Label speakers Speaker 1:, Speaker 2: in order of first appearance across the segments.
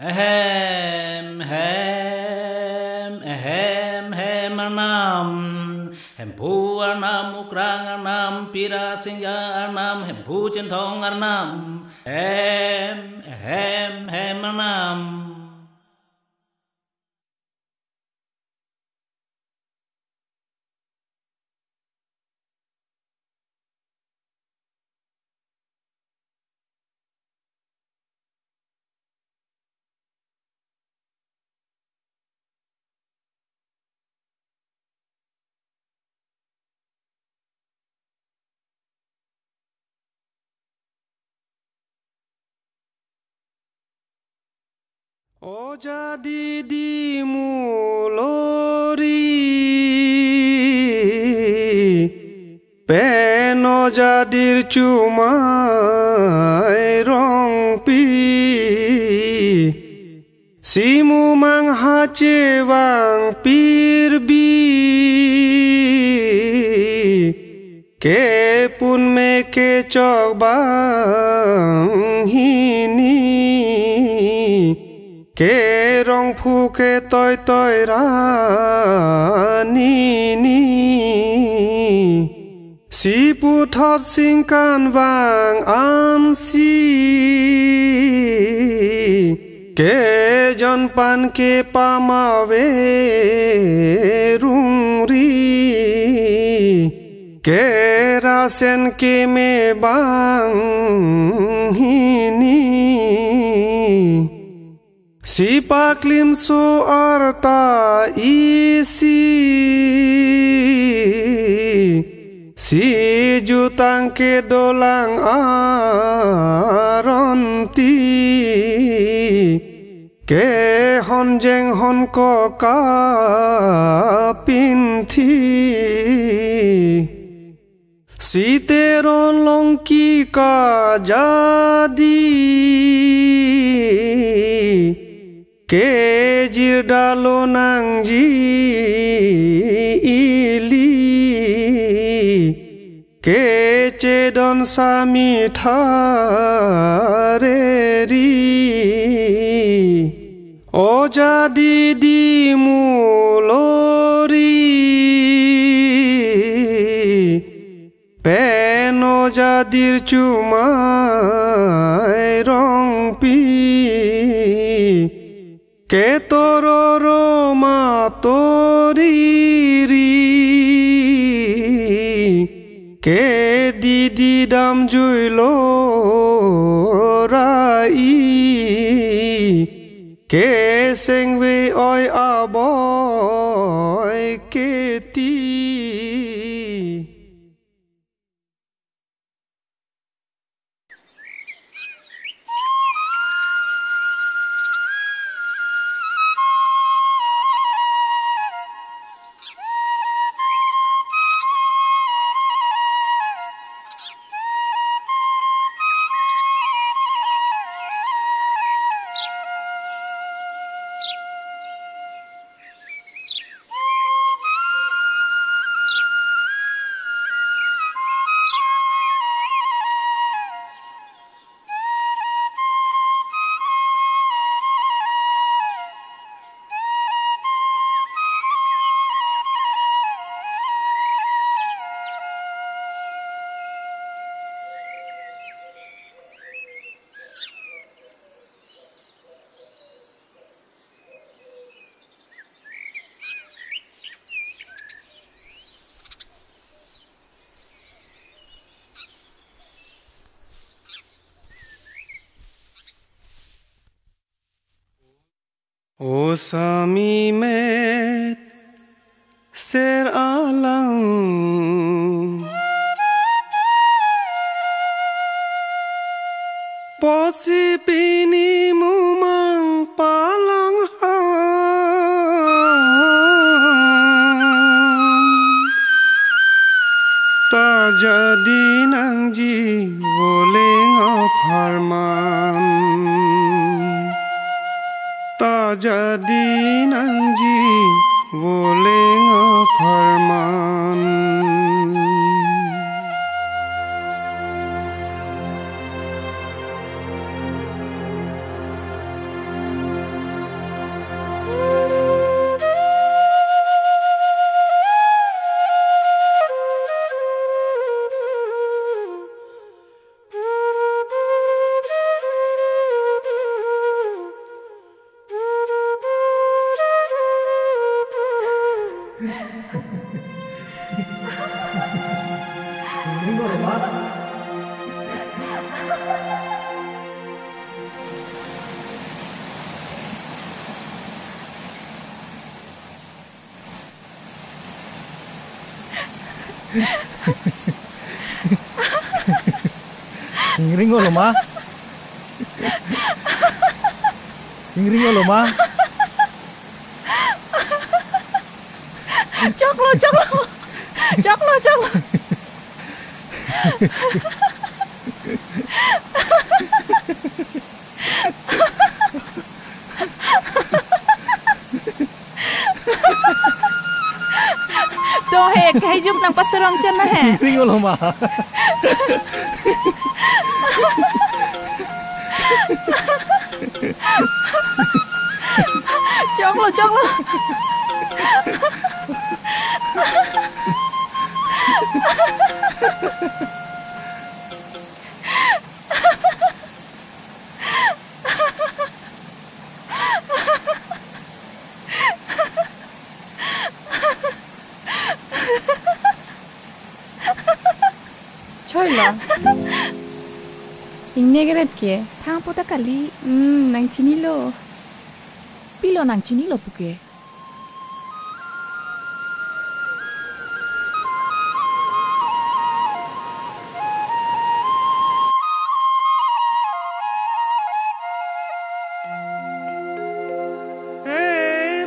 Speaker 1: Ahem, hem, ahem, hem, anam. Hem pu anam, ukrang anam, pira singya anam, hem pu jentong anam. Hem, hem, anam.
Speaker 2: O jadi dimulori peno jadir cuma rong pi simu mang hace wang pirbi ke pun me ke chok bang hini ke rong phu ke toi ra ni si pu thot sing kan wang an si ke jon pan ke pa ma ve rung ri ke ra sen ke me bang hini si paklim so arta isi si jutang ke dolang aronti ke honjeng hon ko ka pinthi si teron longki ka jadi ke jir dalo nang ji ili ke cedon sami thareri o jadi dimulori peno jadir cuma rong pi ke tororo matoriri ke didi dam juilo rai ke sengwe oi aboy ke ti O sami met ser alang posi pini mumang palang ta jadi nang ji boleh ngapharman ta jadi nang ji boleh ngapharman
Speaker 3: Ingring lo ma. Ingring lo ma.
Speaker 4: Chok lo. Đồ hề cái giúp nàng pasarong chân na hè.
Speaker 3: Ingring lo ma.
Speaker 4: Chok lo. Choi lo. Inne geret ke. Thang pota kali. Nang chini lo. Pilo nang chini lo puke.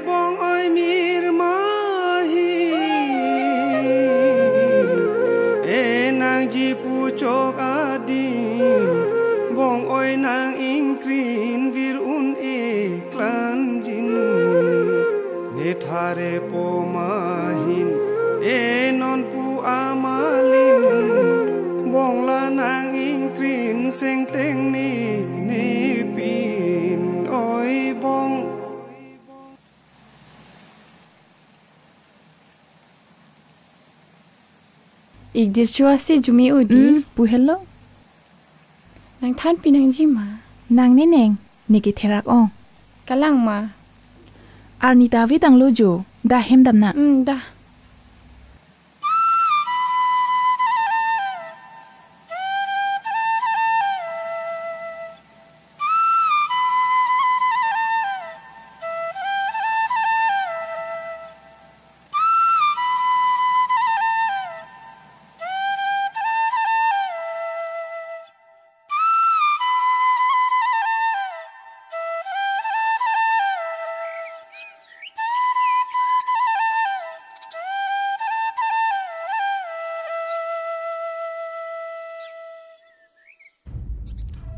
Speaker 2: Bong oi mir mahi nang ji pu chok adim bong oi nang ingkrin vir un klan jin ne thare po mahin non pu amalin bong la nang ingkrin seng teng ni pin oi bong
Speaker 4: Igdir chua si jumi udi. Bu hello. Nang than pinang ji ma.
Speaker 5: Nang neneng niki therak ong.
Speaker 4: Kalang ma.
Speaker 5: Arnita vitang lojo da hemdam na.
Speaker 4: Da.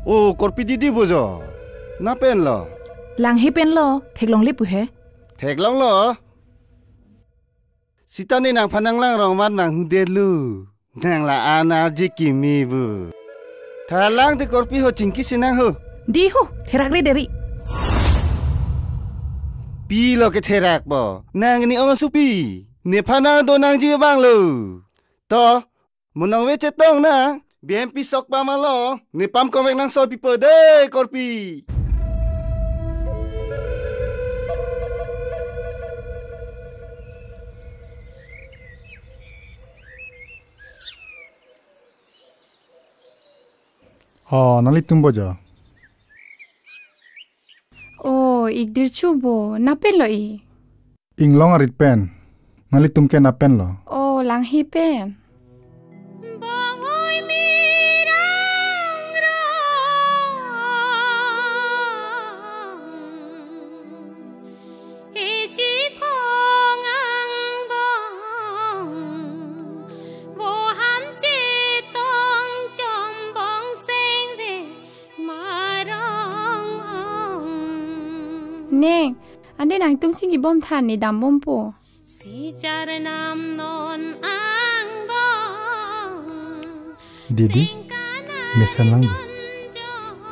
Speaker 2: Oh, korpi didi bojo. Na pen lo.
Speaker 5: Lang he pen lo theklong le pu he.
Speaker 2: Thek long lo. Sita ni nang phanang lang rong wan mang hude lu. Nang la anar ji kimi bu. Thalang te korpi ho chingki sinang ho.
Speaker 5: Di ho therak re deri.
Speaker 2: Pi lo ke therak bo. Nang ni ong supi. Ne phanang do nang ji bang lu. To munang we chetong na. BMP sok pa malo. Ni pam konvek nang so pipo de korpi.
Speaker 3: Nalitum boja.
Speaker 4: Igdir chu bo. Napen lo i.
Speaker 3: Inglong arit pen. Nalitum ke napen lo.
Speaker 4: Lang hi pen. Neng, ande nang tum singi bom than ni dam bom po. Si char nam non ang bom.
Speaker 3: Didi, mesen lang.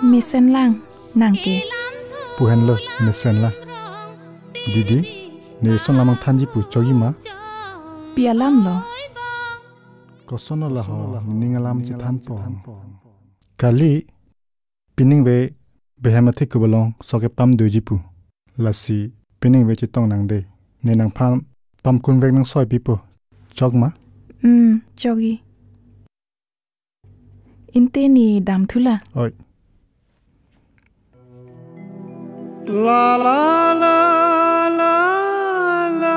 Speaker 5: Misen lang nang ke.
Speaker 3: Puhen lo, mesen lang. Didi, ne son lamang thanji pu chogi ma.
Speaker 5: Pialam lo.
Speaker 3: Kosono la ho, ningalam chi than po. Kali, pining ve, behemate kubalong, soke pam doji pu. Lasi, pining ve chitong nang de. Ne nang pam kun vek nang soy pipo. Chog ma?
Speaker 5: Chogi. อินเตนี่ดำทุละ
Speaker 3: oi
Speaker 2: La la la la la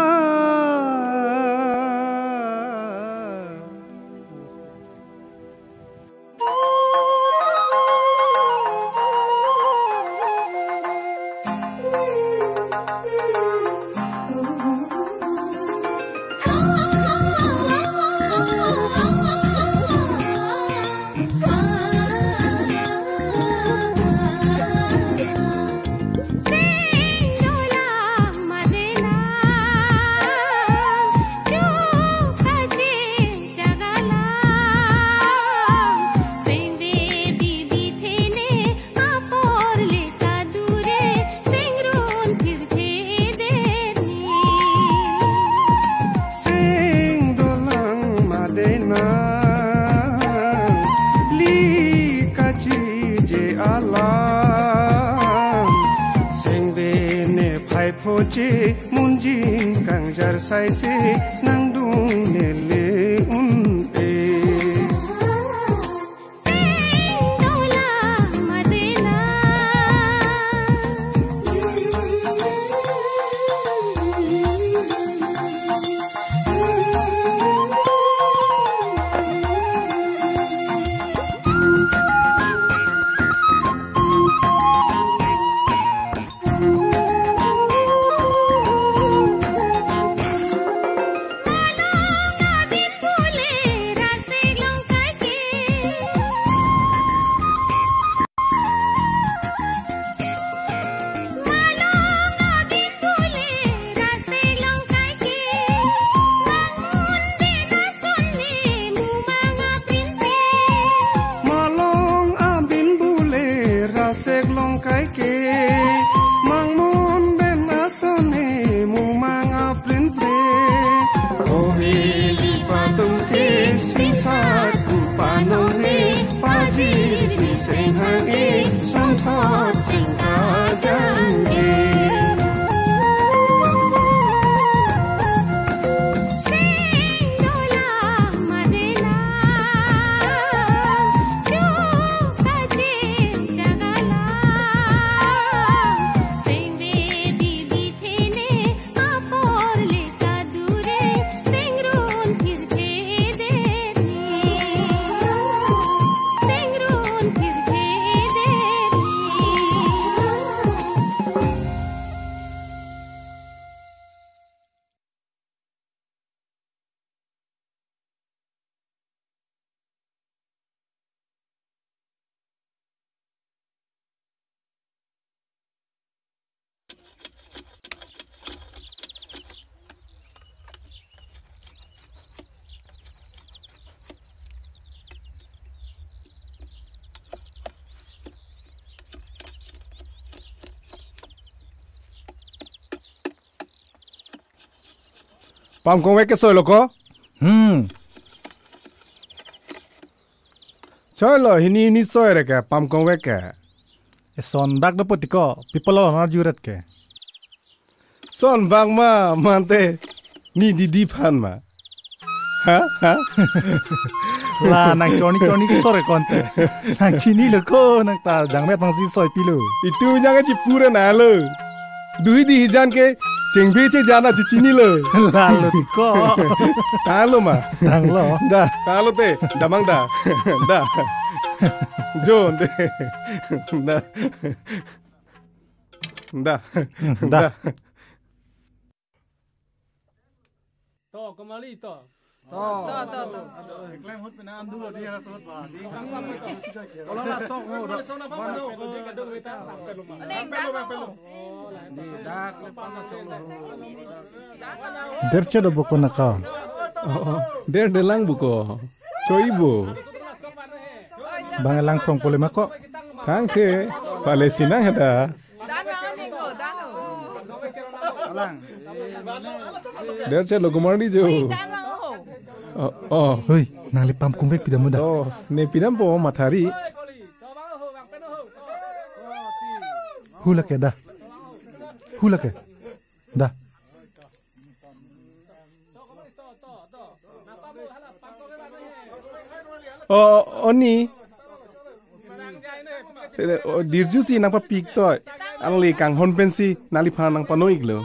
Speaker 2: munjing kang jar sai se nang dung ne le un e
Speaker 6: dola madina
Speaker 2: pam kong wek soy loko choy lo hini soy re ka pam kong wek ka
Speaker 3: son bag do potiko people on jurat ke
Speaker 2: son bag ma mante ni di phan ma ha
Speaker 3: la nang choni ki sore konte nang chini lo ko nang ta jang me pang si soy pilu
Speaker 2: itu jang chi pura na lo dui di jan ke chengbe che jana chi chini lo
Speaker 3: la lo ko
Speaker 2: ta lo ma
Speaker 3: dang lo
Speaker 2: da ta lo te damang da da John de da
Speaker 7: to kembali to
Speaker 3: klaim hot pena am dulo dia sot ba di
Speaker 2: kalau la sok ho
Speaker 3: derche do boko na ka
Speaker 2: der delang buko choibo
Speaker 3: bangalang prong pole mako
Speaker 2: thang the palestina hada der che logomardi jo
Speaker 3: hoi nang pam kumbek pidam muda
Speaker 2: ne pidam po mathari
Speaker 3: hula ke da
Speaker 2: oni
Speaker 3: dirju si nang pa pik toy ang le kang hon pensi nalipa nang panoy iglo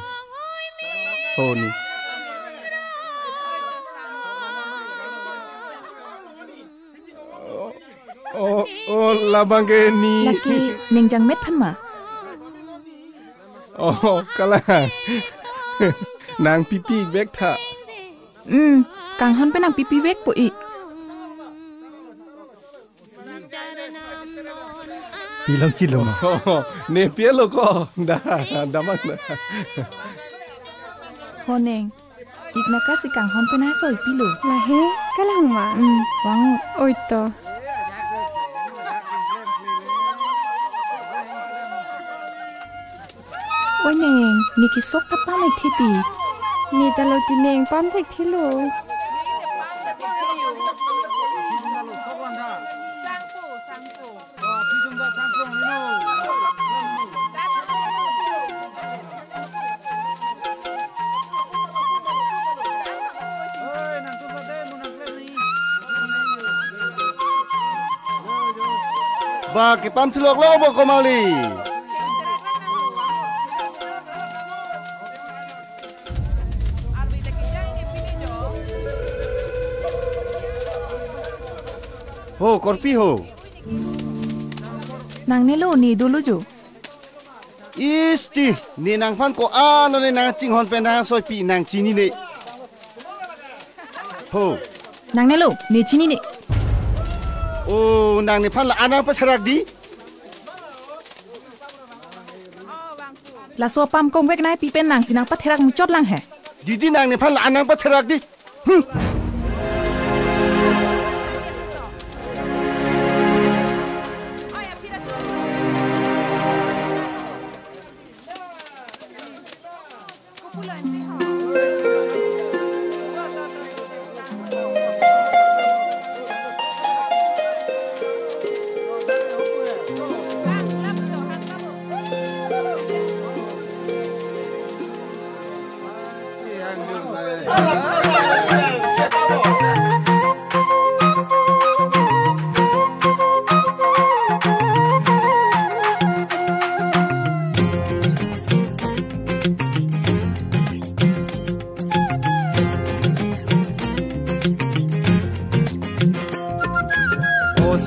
Speaker 3: oh ni oh labang ke ni
Speaker 5: laki ning jang met phan ma
Speaker 3: oh kala nang pipi bek tha
Speaker 5: kang hon pe nang pipi wek po i
Speaker 3: pilang chilo ma ne pielo ko da mak na
Speaker 5: ho neng igna ka si kang hon pe na soi pilo
Speaker 4: la he kalang ma
Speaker 5: wang
Speaker 4: oi to
Speaker 5: oi neng ni ki sok ta pa mai thiti
Speaker 4: mi ta lo ti neng pam thek thilo
Speaker 2: ba ke pam thulok lo bo komali ho korpi ho
Speaker 5: nang ne lo ni dulu jo
Speaker 2: isti ni nang phan ko a no ne nang ching hon pe na soi pi nang chini ne ho
Speaker 5: nang ne lo ni chini ni
Speaker 2: oh nang ne phan la anang pa tharak di
Speaker 5: la so pam kong wek nai pi pen nang sinang pa therak mu chot lang he
Speaker 2: didi nang ne phan la anang pa tharak di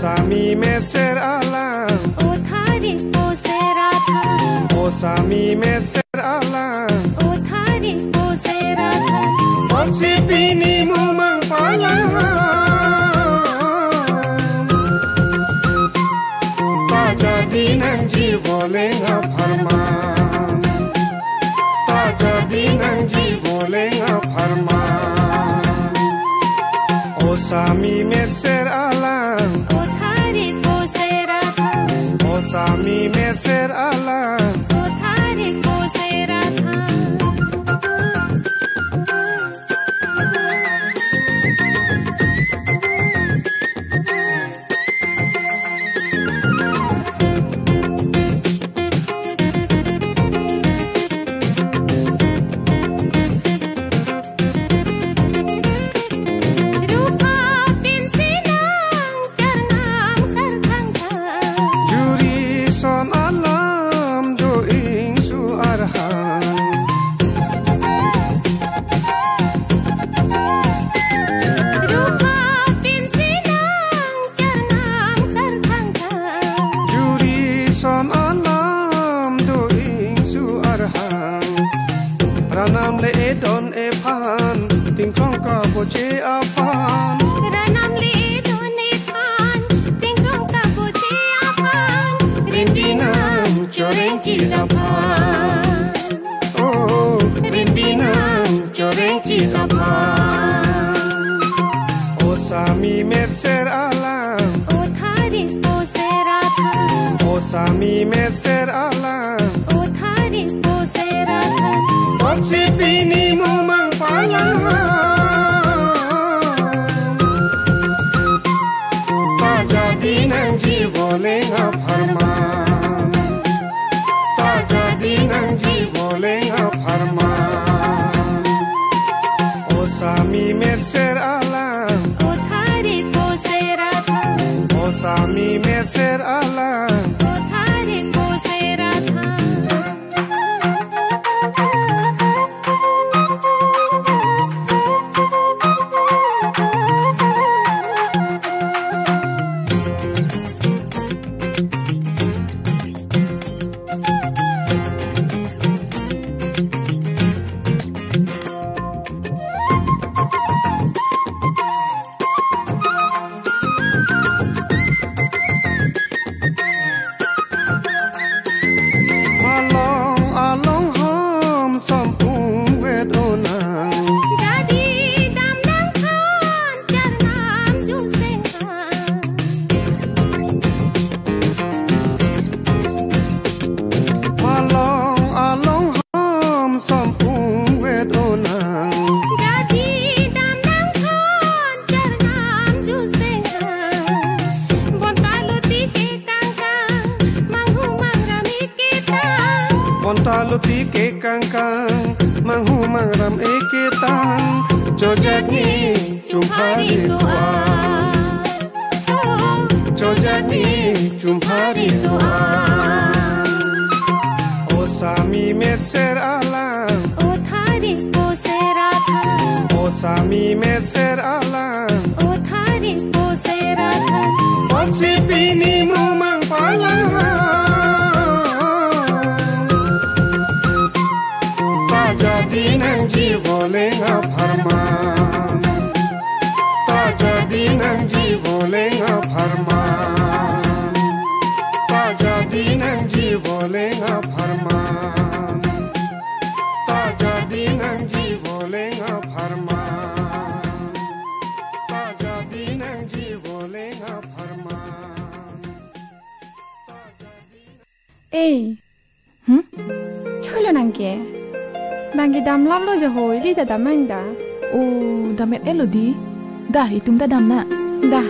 Speaker 8: Sami me ser alam
Speaker 6: O thari o sera tha
Speaker 8: O sami me ser alam
Speaker 6: O thari o sera tha
Speaker 8: Ochi pini mumang palang Taja dinang jiwo lenga parman Taja dinang jiwo lenga parman O sami me ser alam
Speaker 6: O thari o sera tha
Speaker 8: O sami me ser alam
Speaker 6: O thari o sera tha
Speaker 8: Ranam le don e phan ting khong ka bo che a phan
Speaker 6: Ranam le don e phan ting khong ka bo che a phan
Speaker 8: Rimbinam choreng chi la phan Oh Rimbinam choreng chi la phan O sami met ser alam
Speaker 6: O thari o sera tha
Speaker 8: O sami met ser alam
Speaker 6: O thari o sera tha
Speaker 8: Ochi pini mumang palang Taja dinang jiwo lenga parman Taja dinang jiwo lenga parman O sami met ser alam
Speaker 6: O thari o sera tha
Speaker 8: O sami met ser alam
Speaker 6: O
Speaker 8: soti ke kangkang manghu mangram eketan jojani jumpari tua jojani jumpari tua o sami metser alang
Speaker 6: ओ थारी पोसेरा था
Speaker 8: o sami metser alang
Speaker 6: ओ थारी पोसेरा था
Speaker 8: Oci pini mumang palang Tak jadi nang jiwo lenga parman Tak jadi nang jiwo lenga parman Tak jadi nang jiwo lenga parman Tak jadi nang jiwo lenga parman Tak jadi nang jiwo lenga parman
Speaker 4: Ê, chơi là nàng kia đam lắm lo cho hồi đi ta đam anh đã,
Speaker 5: O damet elodi. Dah itum ta dam na.
Speaker 4: đã.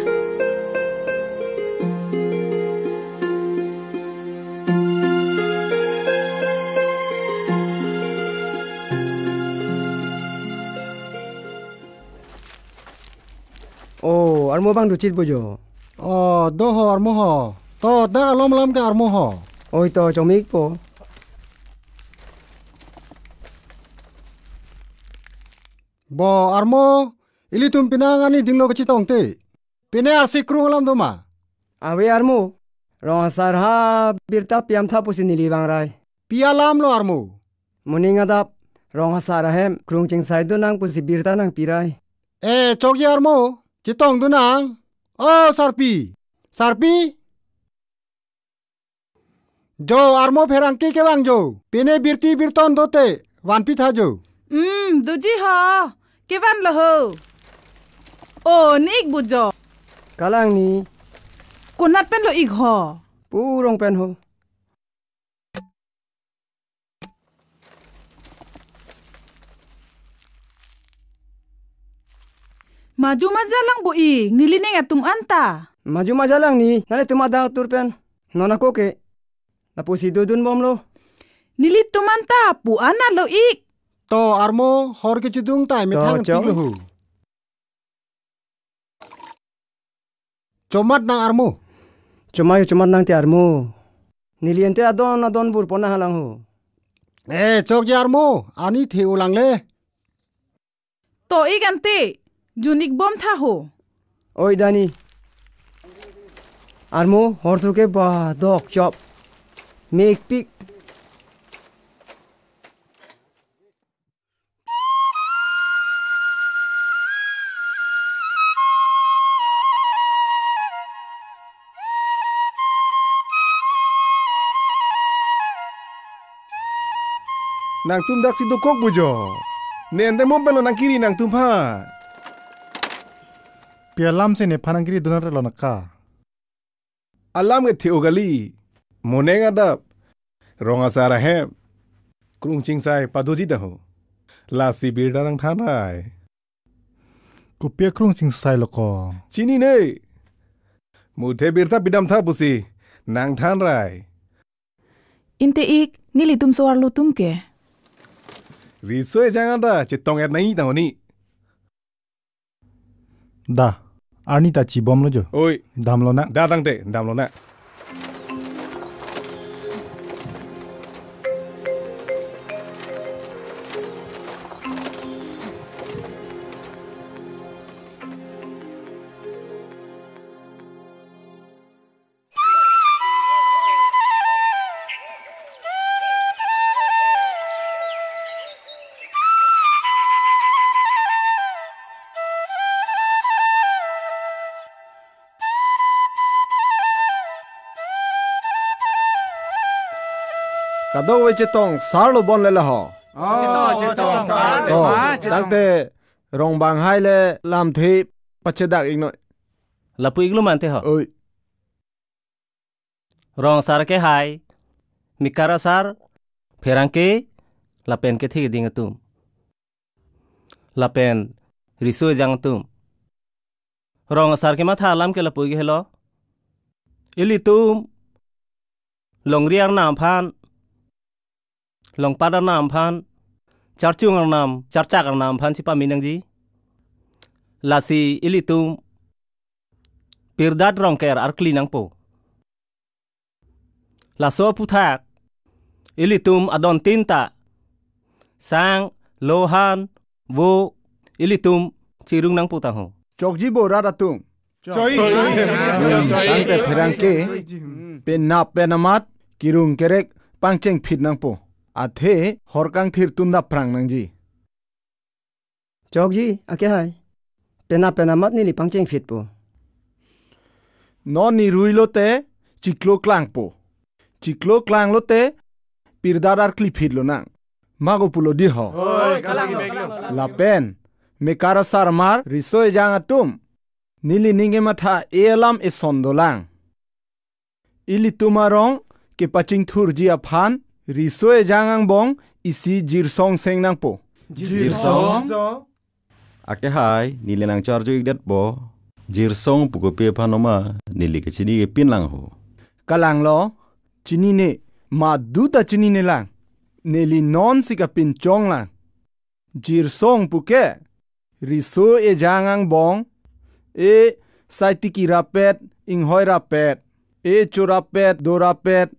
Speaker 9: Oh, armo bang ducit bojo.
Speaker 3: Oh, doho armo ho. To da lom ke armo ho.
Speaker 9: Oi to chomik po.
Speaker 3: Bo armo ili tum pinangani dinglo ke chitong te. Pine arsi krung lam doma.
Speaker 9: Awe armo. Rong sarha birta piam tha pusinili bang rai.
Speaker 3: Pia lam lo armo.
Speaker 9: Muning adap rong sarha hem krung ching sai do nang pusi birta nang pirai.
Speaker 3: Chokji armo. Chitong du nang. Oh, sarpi. Sarpi. Jo armo pherangki ke bang jo. Pine birti birton dote. Wanpi tha jo.
Speaker 5: Duji ho. Kevan lo ho. Oh, nik bujo.
Speaker 9: Kalang ni
Speaker 5: Kunat pen lo ik ho.
Speaker 9: purong pen ho.
Speaker 5: Maju majalang bo ik. Nilining atum anta.
Speaker 9: Maju majalang ni nale tumada tur pen. Nona koke. Na pusi dudun bom lo.
Speaker 5: Nilit tumanta pu ana lo ik.
Speaker 3: To armo hor ke chidung tai me thang
Speaker 9: To,
Speaker 3: pi lo hu. Chomat nang armo.
Speaker 9: Cumat nang ti armo. Niliente adon bur pona halang ho.
Speaker 3: Chokji armo. Ani the ulang le.
Speaker 5: To ik ante. Junik bom tha ho.
Speaker 9: Oi dani. Armo hortu ke ba dok chop. Make pick.
Speaker 10: Nang tum dak sido kok bujo. Nende mo pelo nang kiri nang tum pa.
Speaker 3: Pia lam se ne phanangri donar lo nakka.
Speaker 10: Alam ke theo gali. Monenga dap. Ronga sara hem. Krung ching sai padoji da ho. La si birda nang than rai.
Speaker 3: Ku pia krung sing sai lo ko.
Speaker 10: Chini ne. Muthe birta bidam tha busi. Nang than rai.
Speaker 5: Inte ik nilitum soar lo tum ke.
Speaker 10: Risoe jangan da chitong er nahi da ni.
Speaker 3: Da. Arni ta chi bom lo jo.
Speaker 10: Oi.
Speaker 3: Dam lo na.
Speaker 10: Da dang te dam lo na.
Speaker 11: Kado we chitong sar lo bon le la ho.
Speaker 2: Chitong sar.
Speaker 11: To tak te rong bang hai le lam thi pachedak ik noi.
Speaker 1: Lapu iglu mante ho.
Speaker 11: Oi.
Speaker 1: Rong sar ke hai. Mikara sar. Pherang ke lapen ke thi ding tum. Lapen riso jang tum. Rong sar ke ma tha lam ke lapu ge helo. Ili tum. Long riang nam phan. long pada nam phan charchung ang nam charchak ang nam phan si paminang ji lasi ilitum pirdat rong ker arkli nang po laso puthak ilitum adon tinta sang lohan wo ilitum cirung nang putang ho
Speaker 11: chokji bo radatung
Speaker 10: Choi.
Speaker 11: Tangte pherangke pen nap penamat kirung kerek pangcheng phit nang po athe horkang thir tumna prang nang ji
Speaker 9: Chokji ake hai. Pena mat ni li pangcheng fit po.
Speaker 11: non ni ruilote chiklo klang po chiklo klang lote pirdadar klipit lo nang mago pulo di ho la pen mekara sarmar risoy jang atum nili ninge matha elam esondolang ili tumarong ke paching thurji aphan risoy jangang bong isi jirsong seng nang po
Speaker 10: Jirsong.
Speaker 12: Ake hai nili nang charjo igdat bo jirsong puko pe phanoma nili ke chini ke pin lang ho
Speaker 11: kalang lo chini ne ma duta chini ne lang neli non sika pin chong lang jirsong puke riso e jangang bong e saitiki rapet inghoi rapet e chorapet dorapet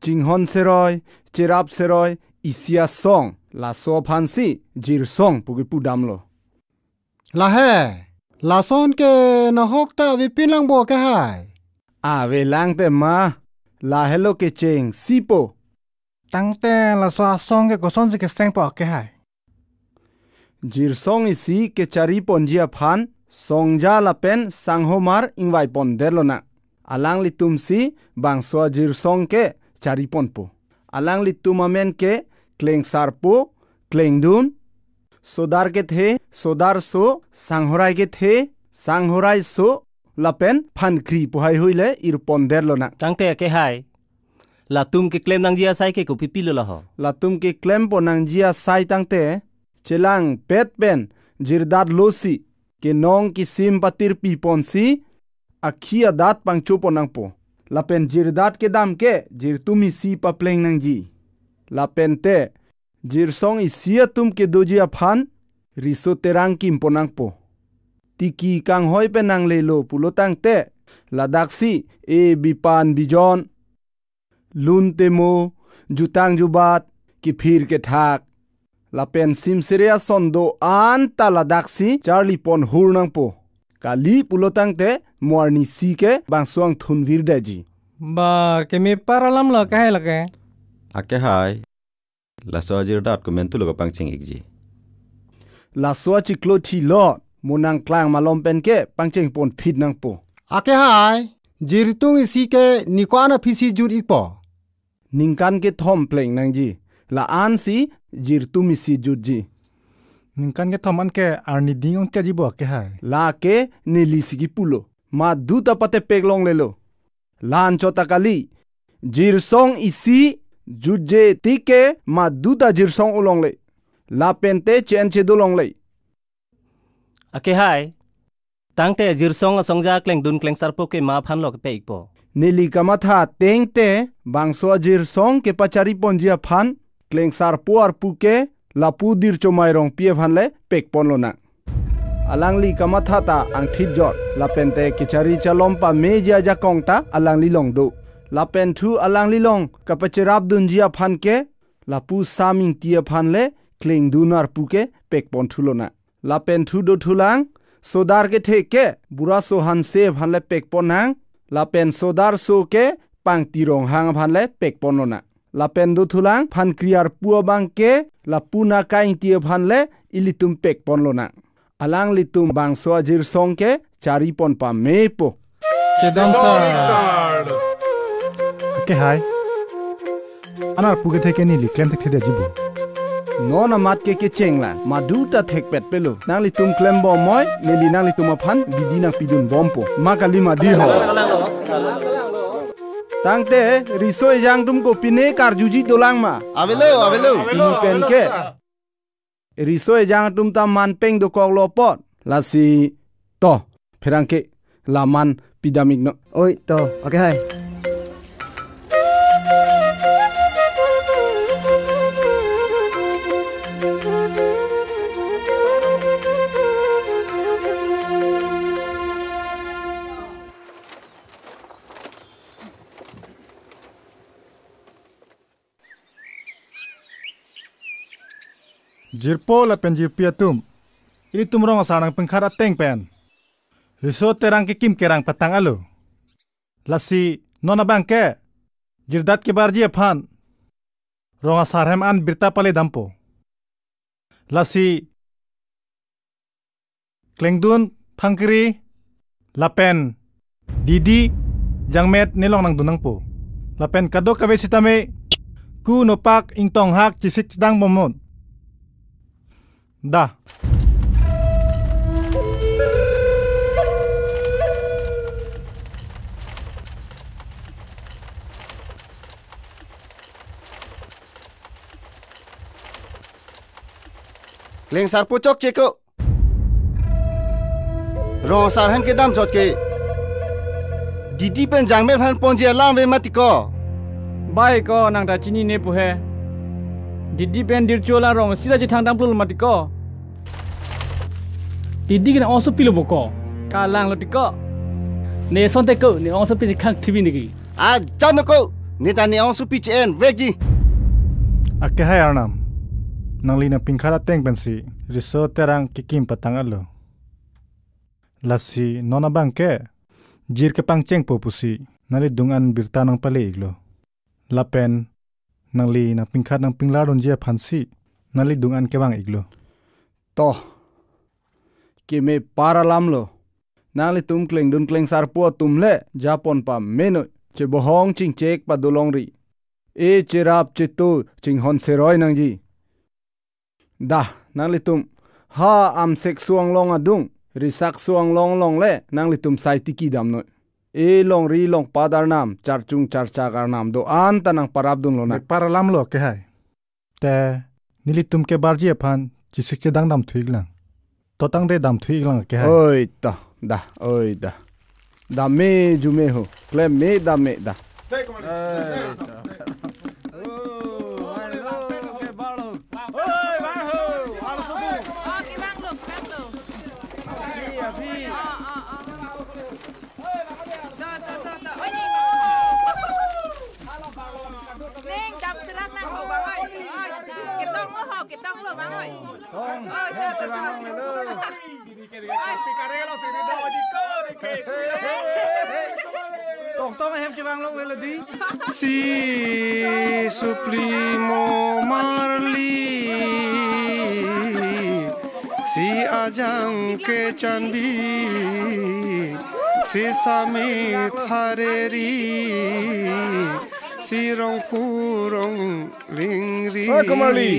Speaker 11: jinghon seroy cherap seroy isia song la so phansi jirsong puki pudam lo
Speaker 3: La hai. La son ke na hok ta vi pin lang bo ke hai.
Speaker 11: a ve lang te ma la hello ke cheng sipo
Speaker 3: Tang te la so song ke ko son ke seng po ke hai.
Speaker 11: jirsong isi ke chari ponjia phan songja la pen sanghomar ingwai pon derlona alang li tumsi bangso jirsong ke chari pon po alang li tumamen ke kleng sarpo kleng dun sodar ke the sodar so sanghorai ke the sanghorai so la pen phan kri pohai hoile ir pon derlona
Speaker 1: tangte ke hai la tum ke klem nang jia sai ke ko pipilo la ho
Speaker 11: la tum ke klem ponang jia sai tangte chelang pet pen jirdat losi ke nong ki sim patir pi ponsi akhia dat pangchu ponang po la pen jirdat ke dam ke jir tumi si pa pleng nang ji la pen te jir song isia tum ke doji aphan riso terang kim ponang po tiki kang hoi penang lelo pulotang te la daksi e bipan bijon lun temo jutang jubat ki phir ke thak la pen sim seria sondo an tala daksi charlie pon hurnang po kali pulotang te morni si ke bangsuang thunvir daji
Speaker 7: Ba kemi paralam la kahe lake.
Speaker 12: ake hai la so jir dat ko men tu lo pangcheng igji
Speaker 11: la so chiklo thi lot munang klang malom pen ke pangcheng pon phit nang po
Speaker 3: Ake hai. Jirtung isi ke nikwana phisi jur ikpo.
Speaker 11: ningkan ke thom pleng nang ji la an si jirtum si jurji
Speaker 3: Ningkan ke thoman ke arni dingong ke jibo ke hai.
Speaker 11: la ke nelisigi pulo ma duta pate peglong lelo lan chota kali jirsong isi juje tike ma duta jirsong ulong le la pente chen che dolong le
Speaker 1: ake hai tangte jirsong songja kleng dun kleng sarpo ke ma phan lo ke pe ikpo
Speaker 11: neli kamatha tengte bangso jirsong ke pachari ponjia phan kleng sar puar puke lapu dir chomairong pie phanle pek ponlona alangli kamatha ta angthit jor la pente kichari chalompa meja jakongta alangli longdo la pen thu alangli long kapachirap dunjia phan ke lapu saming tia phanle kleng dunar puke pek pon thulona la pen thu do thulang sodar ke theke bura so hanse phanle pek ponang la pen sodar so ke pang tirong hang phanle pek ponlona la pen do thulang phan kriar puo bang ke la puna kain tia phanle ilitum pek ponlona alang litum bang so jir song ke chari pon pa mepo
Speaker 7: Kedam sar.
Speaker 3: Ake hai. Anar puge theke ni li klem thek the jibo.
Speaker 11: nona mat ke chengla maduta thek pet pelo nang litum klem bo moy neli nang litum phan bidina pidun bompo makali ma di ho tangte risoi jang tum ko pine karjuji dolang ma
Speaker 2: Avelo.
Speaker 11: ini pen ke risoi jang tum ta man peng do kok lo pot lasi to pherangke laman pidamik no.
Speaker 9: โอ้ย to โอเค hai.
Speaker 11: นอนมาเกเกเจงหลังมาดูตะเทกเป็ดเปโลนางลิตุมเคลมบอมอยเนลีนางลิตุมพันบิดีนางปีดุนบอมโปมาคาลิมาดีหอ
Speaker 2: Avelo.
Speaker 11: ตางเตริโซยจางตุมก็ปิเนการจูจิโดลังมา
Speaker 3: jirpo la pen jirpia tum ili tum rong asarang pengkhara teng pen riso terang ke kim kerang patang alo lasi nona bangke jirdat ke barji phan rong asarhem an birta pale dampo lasi klengdun phangkri lapen didi jangmet nilong nang dunang po lapen kado kabe sitame ku nopak ingtong hak cisik sedang momon dah
Speaker 2: Leng sar pucok ceko. Rong sar hem ke dam jot ke. Didi pen jangmet han ponji alam ve matiko.
Speaker 13: Bai ko nang da chini ne pu he. Didi pen dir chola rong sida ji thang dam plul matiko. Didi ke na also pilo boko. Ka lang lo tiko. Ne son te ko ne also pi khang thibi ni ki.
Speaker 2: A jan ko. Ne ta ne also pi chen veji.
Speaker 3: Ake hai arnam. Nangli na pingkhara teng pensi riso terang kikim patang alo lasi nona bangke jir ke pangcheng popusi nali dungan birta nang pale iglo lapen nangli na pingkhar nang pingladon je phansi nali dungan ke bang iglo
Speaker 11: to kime paralam lo nangli tum kleng dun kleng sarpo tumle japon pa meno che bohong ching chek pa dolong ri e cherap chetu ching hon seroi nang ji dah nang litum ha am sek suang long adung risak suang long long le nang litum sai tiki dam no e long ri long padar nam charchung charcha kar nam do an tanang parab dun lo na
Speaker 3: paralam lo ke hai te nilitum ke barji phan chisik ke dang dam thuiglang totang de dam thuiglang ke hai
Speaker 11: oi ta da oi da da me jume ho kle me da me da
Speaker 8: Si supremo marli si ajang ke chanbi si sami thareri si rong purong lingri
Speaker 10: Kamali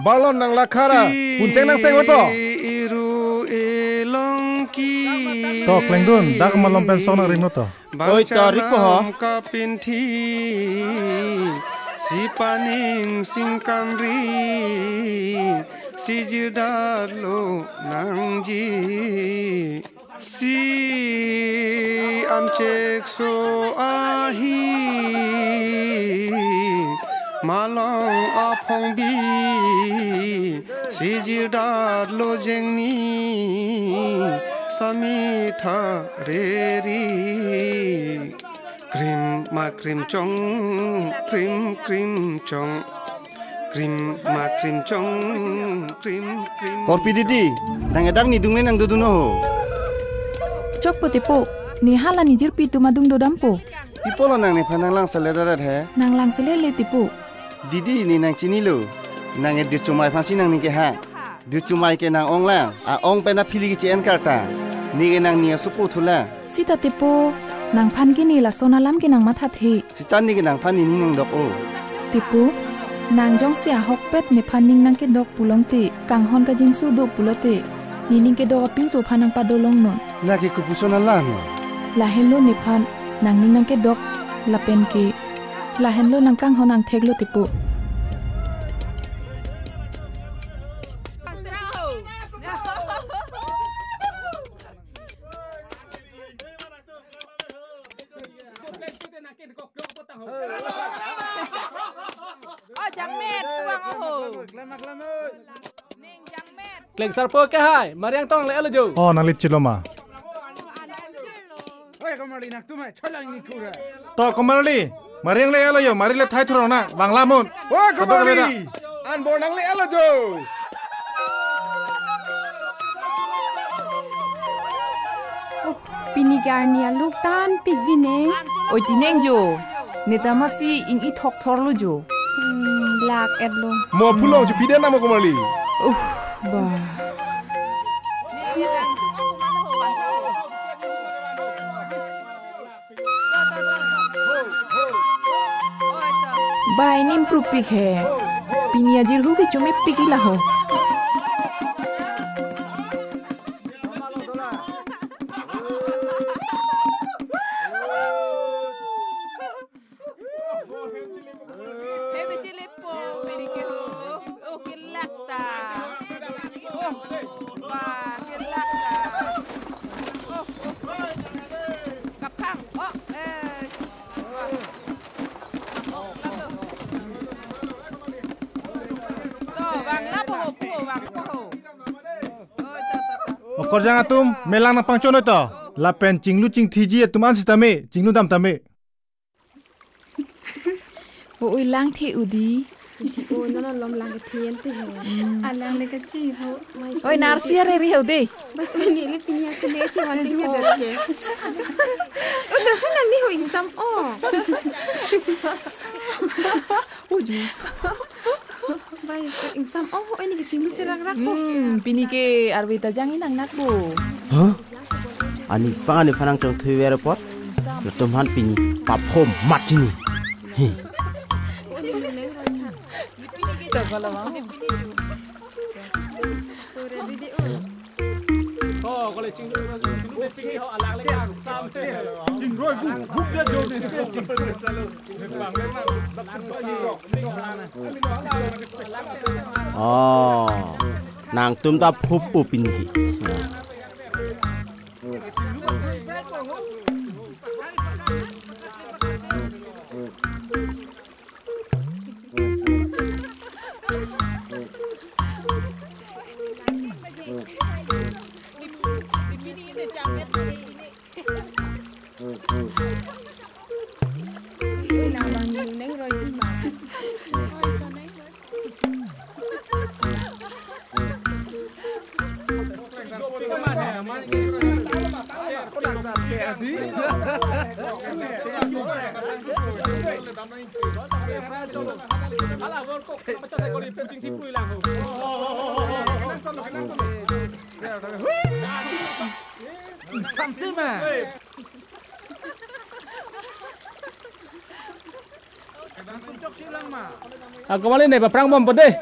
Speaker 10: balon nang lakhara punseng nang seng wato
Speaker 8: iru elongki
Speaker 3: to klengdun dak malom pen song nang ring to
Speaker 13: oi tarik po ha
Speaker 8: kapinthi si paning singkamri si jidalo nangji si amchek so ahi malong apong bi si jidalo jengni samitha reri krim ma krim chong krim krim chong krim ma krim chong krim krim
Speaker 2: Korpi didi nang edang ni dungne nang duduno
Speaker 5: chok po tepo ni hala ni jir pi tu madung do dampo
Speaker 2: pipolo nang ne phanang lang saladarat he
Speaker 5: nang lang sele le tepo
Speaker 2: didi ni nang chini lo nang edir chumai phansi nang ni ke ha dir chumai ke nang ong lang a ong pe na phili ki chen karta ni ke nang nia supu thula
Speaker 5: sita tepo nang phan ki ni la sona lam ki nang matha the
Speaker 2: sitan ni ke nang phan ni nang dok o
Speaker 5: tepo nang jong sia hok pet ne phan ning nang ke dok pulong te kang hon ka jing su do pulote ni ning ke dok pin so phanang pa do long non
Speaker 2: na ke ku pusona lang
Speaker 5: la hello ne phan nang ning nang ke dok la pen ke la hello nang kang hon ang theglo tepo
Speaker 13: kleng sarpo ke hai mariang tong le alo jo
Speaker 3: oh nang lit chiloma
Speaker 11: oi kamali nak tu mai cholang ni kura
Speaker 3: to kamali mariang le alo yo mari le thai thurong na bangla mun
Speaker 10: wa kamali an bo nang le alo jo
Speaker 4: Pini garnia luk tan pik di neng.
Speaker 5: Oi tineng jo. Neta masih ing i thok thor lu jo.
Speaker 4: Black edlo.
Speaker 10: Mau pulang je piden nama kembali.
Speaker 5: Bah. Bai nim prupik he. Pini ajir hu ke cumi pikilah ho.
Speaker 3: Okor jangan atum melang na pangchon itu. Lapen cinglu cing tiji atum an sitame cinglu dam tame.
Speaker 5: Oi lang the udi.
Speaker 4: Oh, nona lom lang ketien tu. Alang le kecil ho.
Speaker 5: Oi narsia re ri ho de.
Speaker 4: Bas ini le pinya sini ci wanti ho. Oh, terus nanti ho insam oh.
Speaker 5: Uju.
Speaker 4: Bais insam oh ini kecil lu serak-rak ho.
Speaker 5: Pini ke arwita jangin nang nak bo.
Speaker 14: Hah? Ani fanang tong thui airport. Letom han pini papom mat ni.
Speaker 13: Oh, kalau cinggu pergi ho alang lagi sampai.
Speaker 10: Cinggu guk dia jauh ni.
Speaker 14: Oh, nang tum ta phupu pinki.
Speaker 13: Aku balik ni perang bom pedih.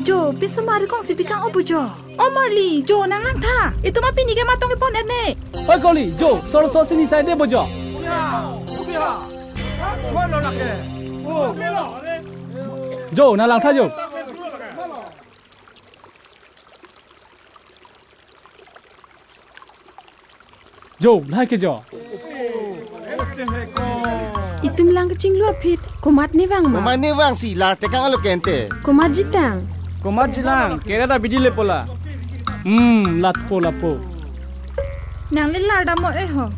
Speaker 15: Jo, bisa mari kong si pikang opo jo. Oh Marley, Jo nang tha. Itu mah pini ke matong ke pon ene.
Speaker 13: Oi Koli, Jo, solo sini side bojo.
Speaker 11: Ubiha. Kau nolak ke? Oh.
Speaker 13: Jo, nalang tha Jo. Jo, lai ke Jo.
Speaker 4: Itu melang kecing lu apit. Komat ni bang ma.
Speaker 2: Komat ni bang si la tekang alo kente.
Speaker 4: Komat jitang.
Speaker 13: Komat jilang, kira dah bidi le pola. Lat pola po.
Speaker 15: Nang le larda mo ho.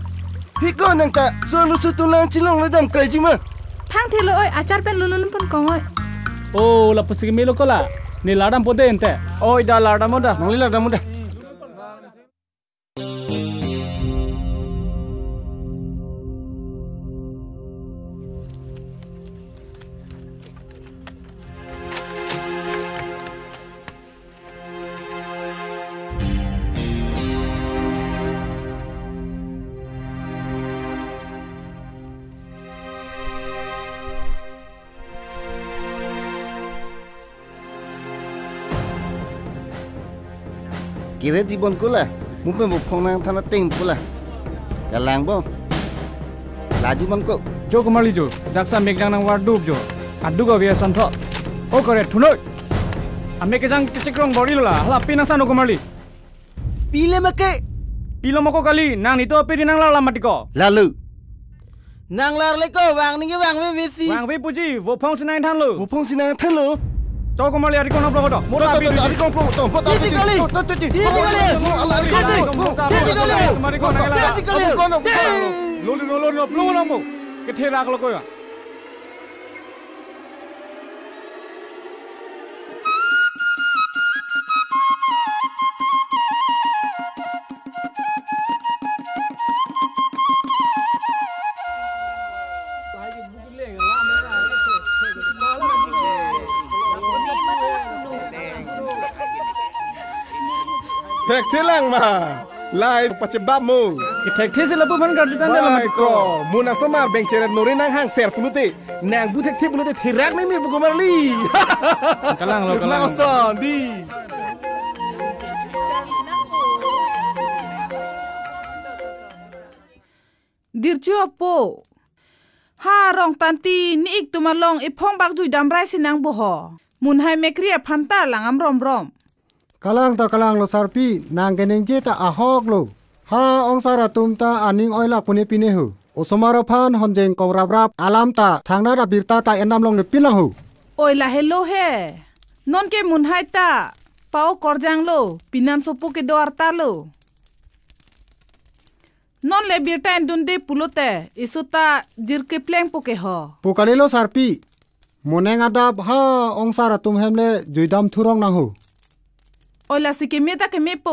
Speaker 2: Hiko nang ta solo sutulang cilong le dam kai jima.
Speaker 15: Thang thelo oi acar pen lululun pon kong oi.
Speaker 13: Oh, la pusing melo kola. Ni ladam pode ente. Oi dah ladam dah.
Speaker 2: Nang le ladam dah. Kira di bon kula, mungkin bukan nang tanah ting pula. Kalang bom, laju bangko.
Speaker 13: Jo kembali Jo, daksa megang nang wardub Jo. Adu kau biasa santok. Oh kore tunoi. Ame kejang kecikrong body lola, hala pinang sano kembali.
Speaker 14: Pile make.
Speaker 13: Pilo mako kali, nang itu api di nang lar lama tiko.
Speaker 2: Lalu.
Speaker 14: Nang lar leko, wang ni wang visi.
Speaker 13: Wang vi puji, vopong sinang tan lo.
Speaker 2: Vopong sinang tan lo.
Speaker 13: Cok kembali hari kau nak peluk dah. Mula api tu.
Speaker 2: Hari kau peluk tu.
Speaker 14: Tiga kali. Tiga kali.
Speaker 13: Kembali kau nak lah. Lulu peluk namu. Ketera kalau kau ya.
Speaker 10: แท็กที่แรงมาลายปัจจุบันมู
Speaker 13: แท็กที่สิลปุพันการจุดนั้นได้ละมัน
Speaker 10: ก็มูนักสมาร์แบงเชนโนรินังห้างเสียร์ปุลุตินางบุเทคที่ปุลุติที่แรกไม่มีบุกมาลี
Speaker 13: กำลังเรากำลัง
Speaker 10: สอนดี
Speaker 15: ดิร์จัวโปรองตันตีนี่อีกตัวมาลองไอพ่องบักจุยดำไรสินางบุหอมุนให้เมกเรียพันตาหลังรอม
Speaker 16: กะลังตะกะลังโลซาร์ปีนางเกนิงเจตาอะฮอกโลองซาราตุมตาอานิงออยลักปุเนปิเนหูโอสมารพันฮอนเจงกองรับอารามตาทางนาดาบิรตาตาเอ็นนำลงในปิลังหู
Speaker 15: โอยละเฮโลเฮนอนเกมุนให้ตาเปากอร์จังโลปินันโซปุเกดอร์ตาโลนอนเลบิรตาอินดุนเดปุโลเตอิสุตาจิร์เกเพลงปุเกหอ
Speaker 16: ปุกาเลโลซาร์ปีโมเนงาดับองซาราตุมเฮมเลจุยดำทุรองนังหู
Speaker 15: โอลาสิเกเมตาเกเมโป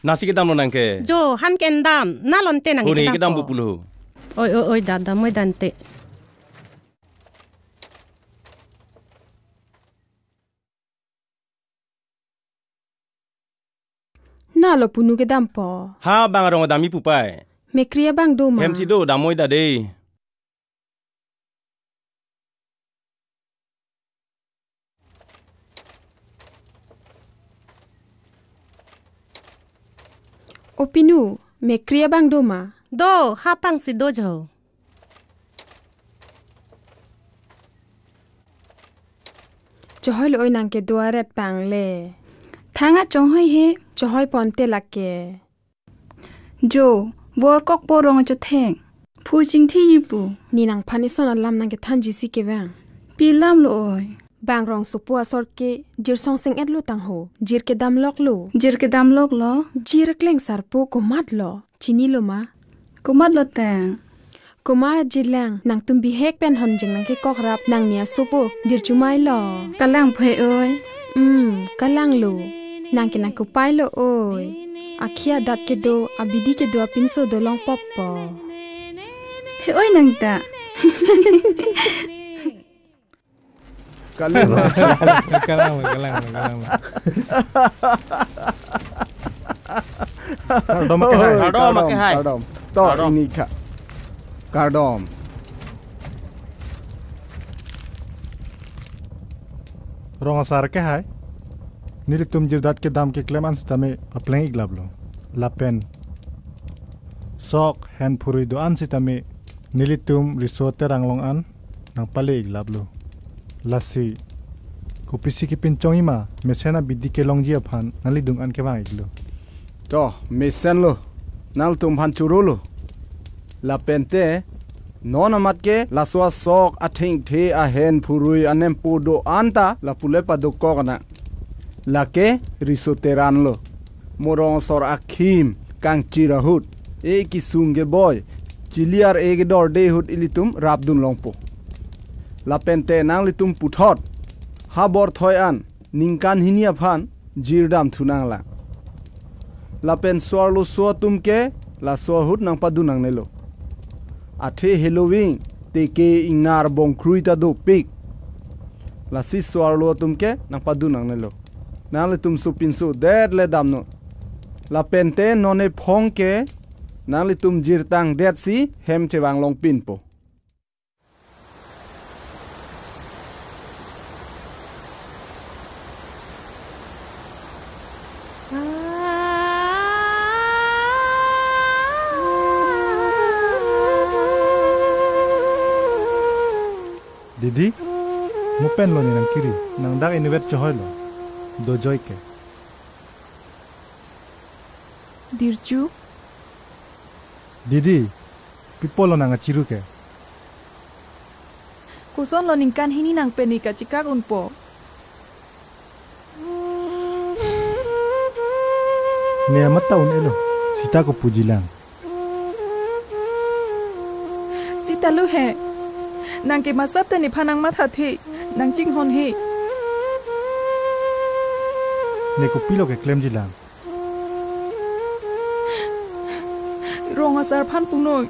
Speaker 1: nasi kita mau nangke
Speaker 17: jo han kendam nalonte nang
Speaker 1: kita kita mau puluh
Speaker 17: oi dada moi dante
Speaker 4: na lo punu ke dampo
Speaker 1: ha bang arong dami pupai
Speaker 4: me kriya bang do ma
Speaker 1: hem si do damoi da de
Speaker 4: opinu me kriya bang do ma
Speaker 17: do ha pang si do jo
Speaker 4: chohoi lo nang ke duaret pang le
Speaker 5: thanga chohoi he
Speaker 4: chohoi ponte lakke
Speaker 5: jo bor kok borong cho theng phu jing thi yipu
Speaker 4: ni nang phani son alam nang ke thanji si ke bang
Speaker 5: pilam lo oi
Speaker 4: bang rong supu asor ke jir song sing et lu tang ho jir ke dam lok lo jir kleng sarpu ko mat lo chini lo ma
Speaker 5: ko mat lo tang
Speaker 4: ko ma jilang nang tum bi hek pen hon jing nang ke kok rap nang nia supu dir chumai lo
Speaker 5: kalang phoi oi
Speaker 4: kalang lo nang ke nang ko pai lo oi akhia dat ke do abidi ke do pinso do long pop po
Speaker 5: he oi nang ta
Speaker 10: kalang
Speaker 11: kardom ke hai to ini kha kardom
Speaker 3: rong asar ke hai nili tum jirdat ke dam ke clemans tame apleng iglablo lapen sok hen phurui do an sitame nili tum risote ranglong an nang pale iglablo lasi kopisi ki pinchong ima mesena bidi ke longji aphan nali dung an ke bang iglo
Speaker 11: to mesen lo nal tum phan churu lo la pente non amat ke la swa sok athing the a hen phurui anem pu do anta la pule pa do ko kana la ke risoteran lo morong sor akhim kang chirahut e ki sunge boy chiliar e ge dor de hut ilitum rabdun longpo la pente nang litum puthot ha bor thoi an ningkan hinia phan jirdam thunang la la pen swar lo so tum ke la so hut nang padu nang nelo athe halloween te ke ingnar bong kruita do pik la si swar lo tum ke nang padu nang nelo nang litum su pinsu ded le damno la pente none phong ke nang litum jirtang det si hem chewang long pin po
Speaker 3: Didi, mupen lo ni nang kiri, nang dak iniwet chohoy lo, do joy ke.
Speaker 5: Dirju?
Speaker 3: Didi, pipo lo nang achiru ke.
Speaker 5: Kuson lo ningkan hini nang penika cikak unpo.
Speaker 3: Nia mata un elo, sita ko pujilang.
Speaker 5: Sita lu he. Nang ke masap tani panang matha the nang ching hon he
Speaker 3: neko pilo ke claim jilang
Speaker 5: rong asar phan punoi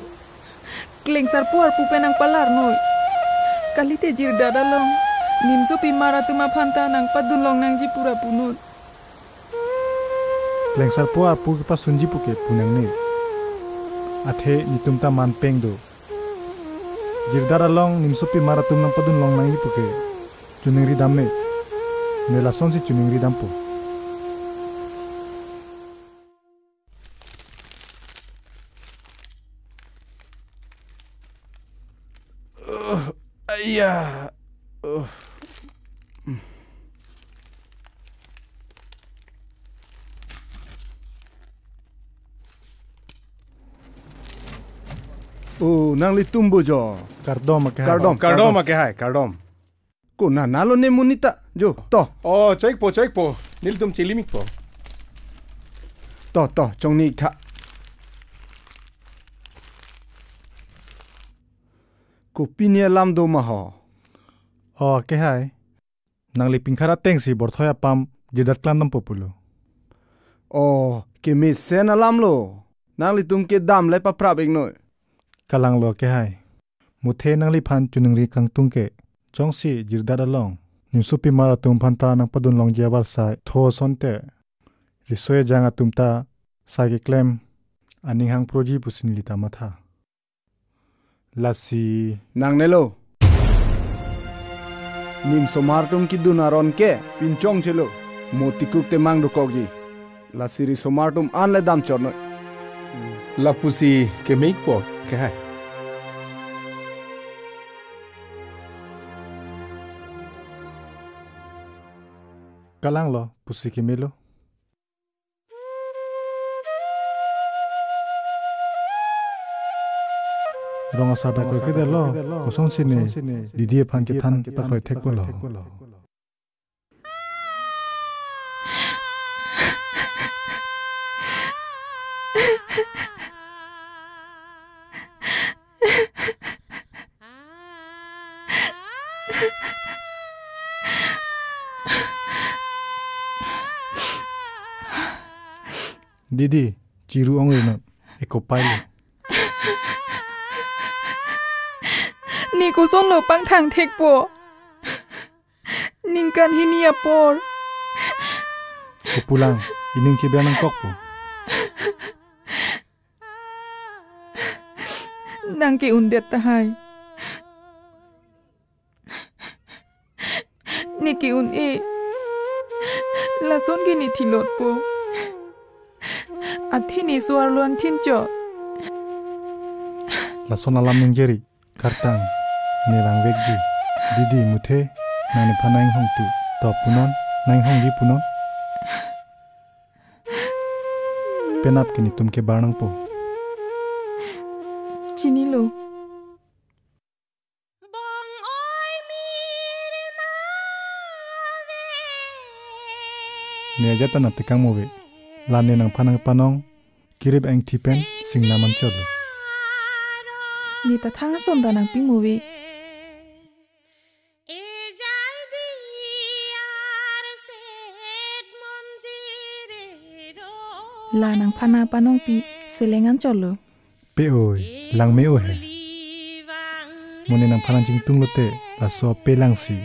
Speaker 5: kleng sar puar pu penang palar noi kalite jir dadalong nimso pi mara tuma phanta nang padun long nang ji pura punut
Speaker 3: kleng sar puar pu ke pasunji pu ke punang ne athe nitum ta man peng do jir dadalong nimso pi mara tum nang padun long nang ji pu ke chuning ri dam ne nela sonsi chuning ri dam pu
Speaker 11: ayah nang li tumbo jo
Speaker 3: kardom
Speaker 10: ke hai kardom
Speaker 11: ko na nalo ne munita jo to
Speaker 10: choik po nil tum chilimik po
Speaker 11: to chong ni tha ko pinia lam do ma ho
Speaker 3: ke hai nang li pingkhara tengsi borthoya pam jidat klam dam populo
Speaker 11: ke mi sena lam lo nang li tum ke dam le pa prabek noi
Speaker 3: kalang lo ke hai muthe nang li phan chuning ri kang tung ke chongsi jirda dalong nimsupi mara tum phanta nang padun long jabar sai tho sonte risoe janga tumta sai ke claim ani hang proji pusin lita matha lasi
Speaker 11: nang nelo nim somar tum ki dunaron ke pinchong chelo motikuk te mang do kokji lasi ri somar tum an le dam chorno
Speaker 10: la pusi ke make po ke hai
Speaker 3: kalang lo pusi ke melo ronga sada ko ke lo kosong sine didie phan ke than takroi thek bolo Didi, ciru ong ino, eko paile.
Speaker 5: Ni ko son lo pang thang thek po. Ning kan hinia por.
Speaker 3: Ko pulang, ining cibian ang kok po.
Speaker 5: Nang ke undet tahai. Ni ke un e. La son ke ni thilot po. Athini suar luang thincho
Speaker 3: la sona lam ningjeri kartang nerang wegji didi muthe nani phanang hong tu to punon nang hong ji punon penap kini tumke barnang po
Speaker 5: chini lo
Speaker 3: ne jata na tikang mobe lane nang phanang panong kirib ang tipen singna mancholo
Speaker 5: ni ta thang som da nang ping movi la nang phana panong pi selengan cholo
Speaker 3: pe oi lang me o he mone nang phanang jing tung lote la so pe lang si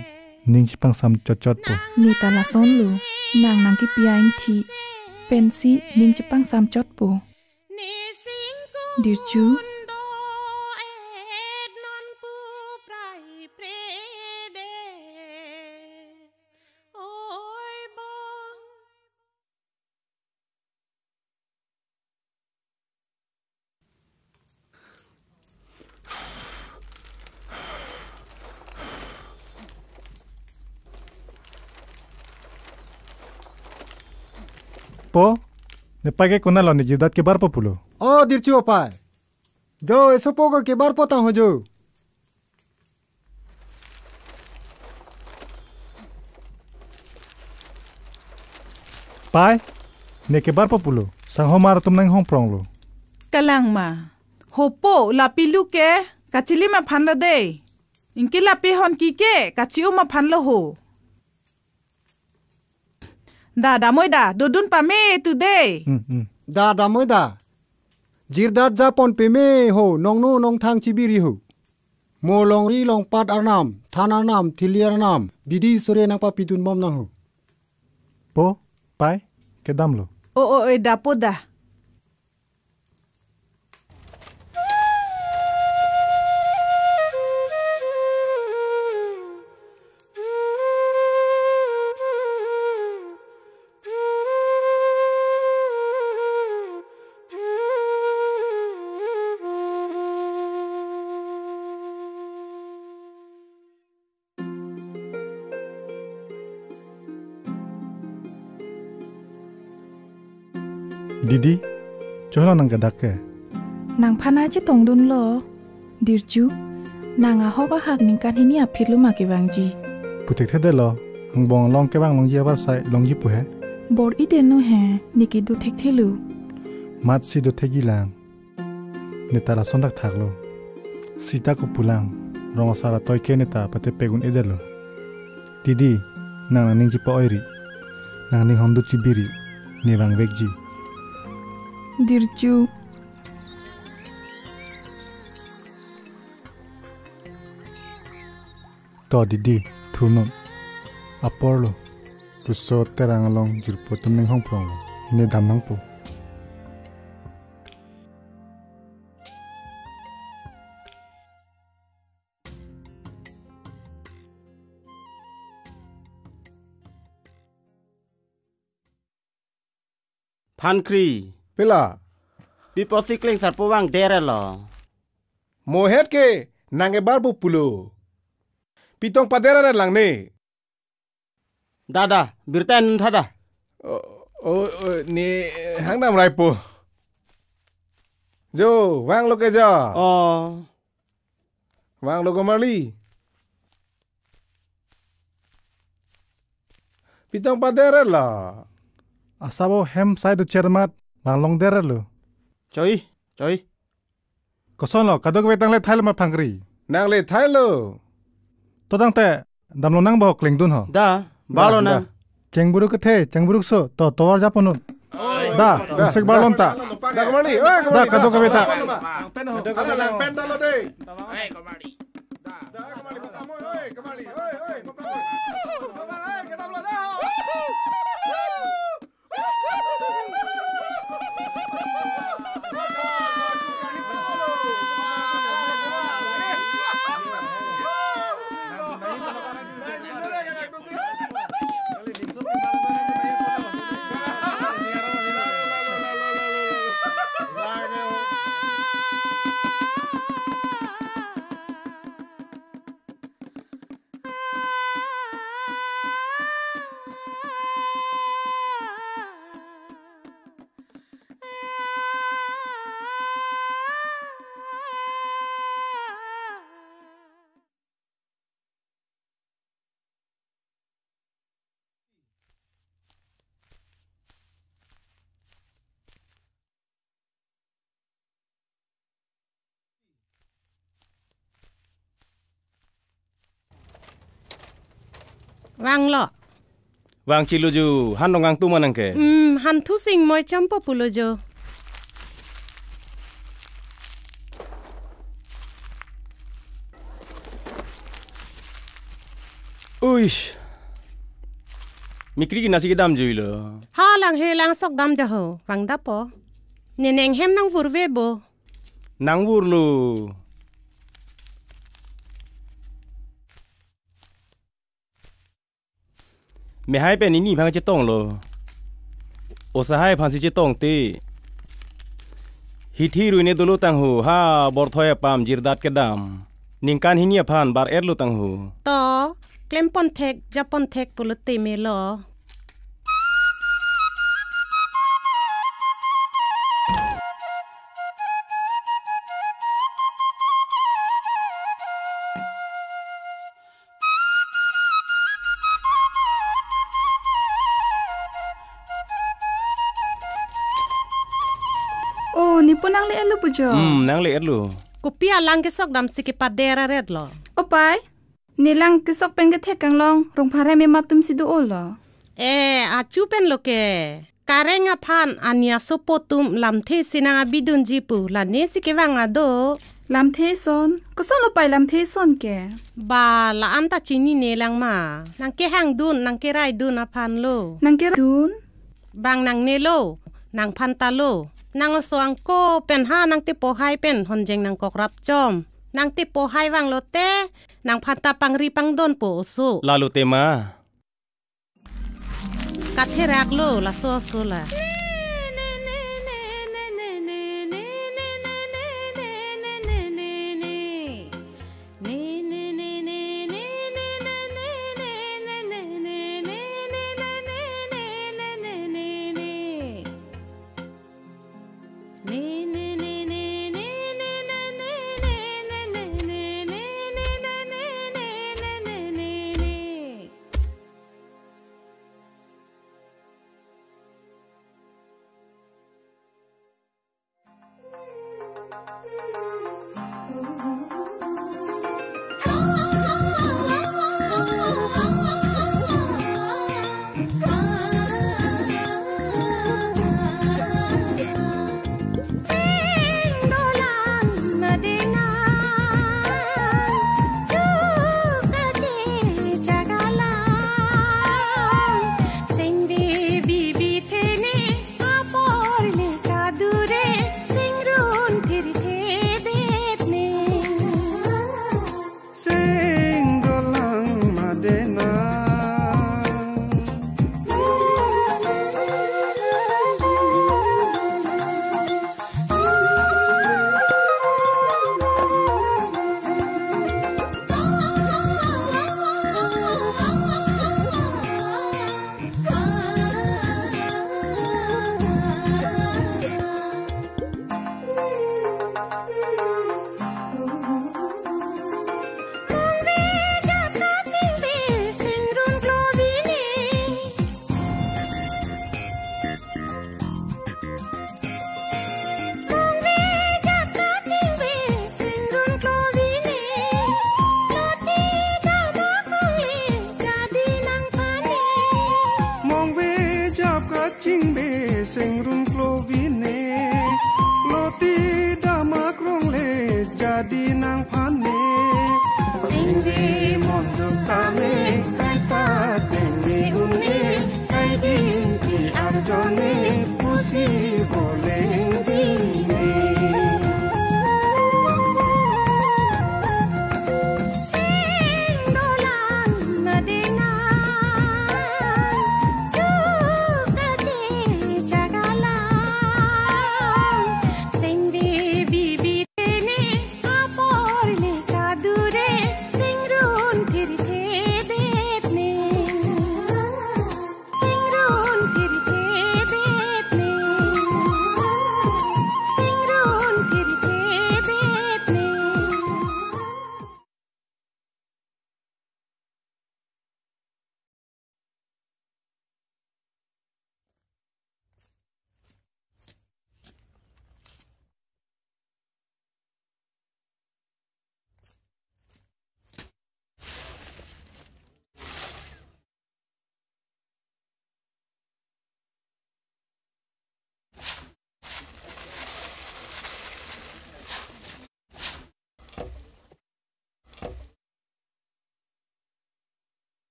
Speaker 3: ning chipang sam chot po
Speaker 5: ni ta la son lu nang ki piain thi pensi ning chipang sam chot po dirchu
Speaker 3: po ne page konalo ni jidat ke bar populo
Speaker 16: dirchu opai jo eso pogo ke bar potang ho jo
Speaker 3: pai ne ke bar populo sang homar tum nang hong prong lo
Speaker 15: kalang ma hopo lapilu ke kachili ma phan la de inki lapi hon ki ke kachiu ma phan lo ho Da moi da dodun pa me today.
Speaker 16: Da moi da. Jirdat Japon pe me ho nong no nong thang chibiri ho. Mo long ri long pat arnam, than arnam, thili arnam, bidi sore nang pa pitun bom nang ho.
Speaker 3: Po, pai, ke dam lo.
Speaker 15: Da po da.
Speaker 3: Didi, chola nang gadak ke.
Speaker 5: Nang phana che tong dun lo. Dirju, nang a hoga hak ning kan hini a phitlu ma ke wangji.
Speaker 3: Putek the de lo, hang bong long ke bang long ji abar sai long ji pu he.
Speaker 5: Bor I de no he, niki du thek thelu.
Speaker 3: Mat si do thegi lang. Neta la sondak thak lo. Sita ko pulang, rong sara toy ke neta pate pegun edelo. Didi, nang ning ji pa oiri. Nang ning hondu chibiri, ne bang vekji.
Speaker 5: Dirju.
Speaker 3: To Didi, thunun. Aporlo. Russo terang along jirpo tumning hong prong. Ne dam nang po.
Speaker 2: Phan Kri.
Speaker 10: Pila.
Speaker 2: Piposi kling sar powang dere lo.
Speaker 10: Mohet ke nange barbu pulo. Pitong padera lang ne.
Speaker 2: Dada, birtan thada.
Speaker 10: Ni hang nam rai po. Jo, wang lo ke ja. Wang lo ko mali. Pitong padera la.
Speaker 3: Asabo hem side cermat bang long dere lo.
Speaker 2: Choi.
Speaker 3: Koson lo kadok wetang le thail ma phangri.
Speaker 10: Nang le thail lo.
Speaker 3: To dang te dam lo nang bo kleng dun ho.
Speaker 2: Da, balo na.
Speaker 3: Cengburuk ke the, cengburuk so to towar japonun. Da, sek balon ta.
Speaker 10: Da kemari.
Speaker 3: Da kadok weta.
Speaker 10: Lang pen da lo de. Hey, kemari. Da kemari papamu. Hey, kemari. Hey, papamu. Hey, kedam lo da.
Speaker 17: Wang lo.
Speaker 1: Wang ciluju han dongang tu manang ke.
Speaker 17: Han thu sing moi champo pulojo.
Speaker 1: Uish. Mikri ki nasi kedam juilo.
Speaker 17: Halang helang sok dam jaho. Wang dapo. Neneng hem nang vurve bo.
Speaker 1: Nang vurlu. Me hai pe ni phang che tong lo. O sa hai phang si che tong ti. Hi thi ru ne dolo tang hu ha bor thoya pam jirdat ke dam. Ningkan hinia phan bar erlu tang hu.
Speaker 17: To klempon thek japon thek puluti me lo.
Speaker 4: Ni pun nang le elu pujo.
Speaker 1: Nang le elu.
Speaker 17: Kupia lang ke sok dam siki padera red lo.
Speaker 4: Opai, ni lang ke sok pen ke thek kang long rong phare me matum sidu ol lo.
Speaker 17: acu pen loke. Kareng apan ania sopotum lam the sinang abidun jipu la ne sikewang ado.
Speaker 4: Lam the son, ko san lo pai lam the son ke.
Speaker 17: Ba la anta chini ne lang ma. Nang ke hang dun nang ke rai dun apan lo.
Speaker 4: Nang ke dun?
Speaker 17: Bang nang ne lo, nang panta lo. Nang osoang ko pen ha nang te po hai pen honjeng nang kok rap jom. Nang te po hai wang lo te, nang panta pangri pang don po osu.
Speaker 1: Lalu tema.
Speaker 17: Kat herak lo la so so la.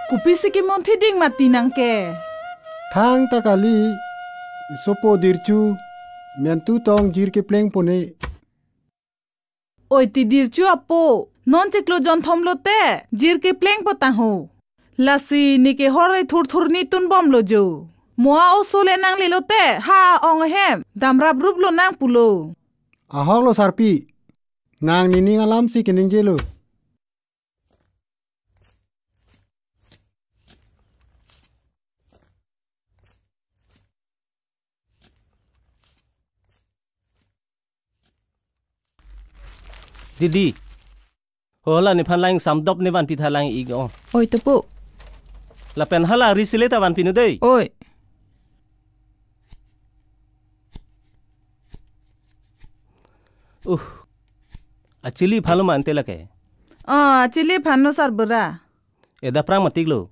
Speaker 15: Kupisi ki monthi ding mati nang ke.
Speaker 16: Thang takali sopo dirchu miantu tong jir ke pleng pone.
Speaker 15: Oi ti dirchu apo non cheklo jon thomlo te jir ke pleng pota ho. Lasi ni ke horai thur thur ni tun bom lo jo. Moa o sole nang lilo te ha ong hem damrab rup lo nang pulo.
Speaker 16: Ahok lo sarpi nang nining alam si kening jelo.
Speaker 18: Didi. Hola ni pan laing samdop ni van pita laing igo.
Speaker 5: Oi tepu.
Speaker 18: La pen hala risileta van pinu dei.
Speaker 5: Oi.
Speaker 18: Acili phalo mante lake.
Speaker 15: Acili phano sar bura.
Speaker 18: Eda prang matik lo.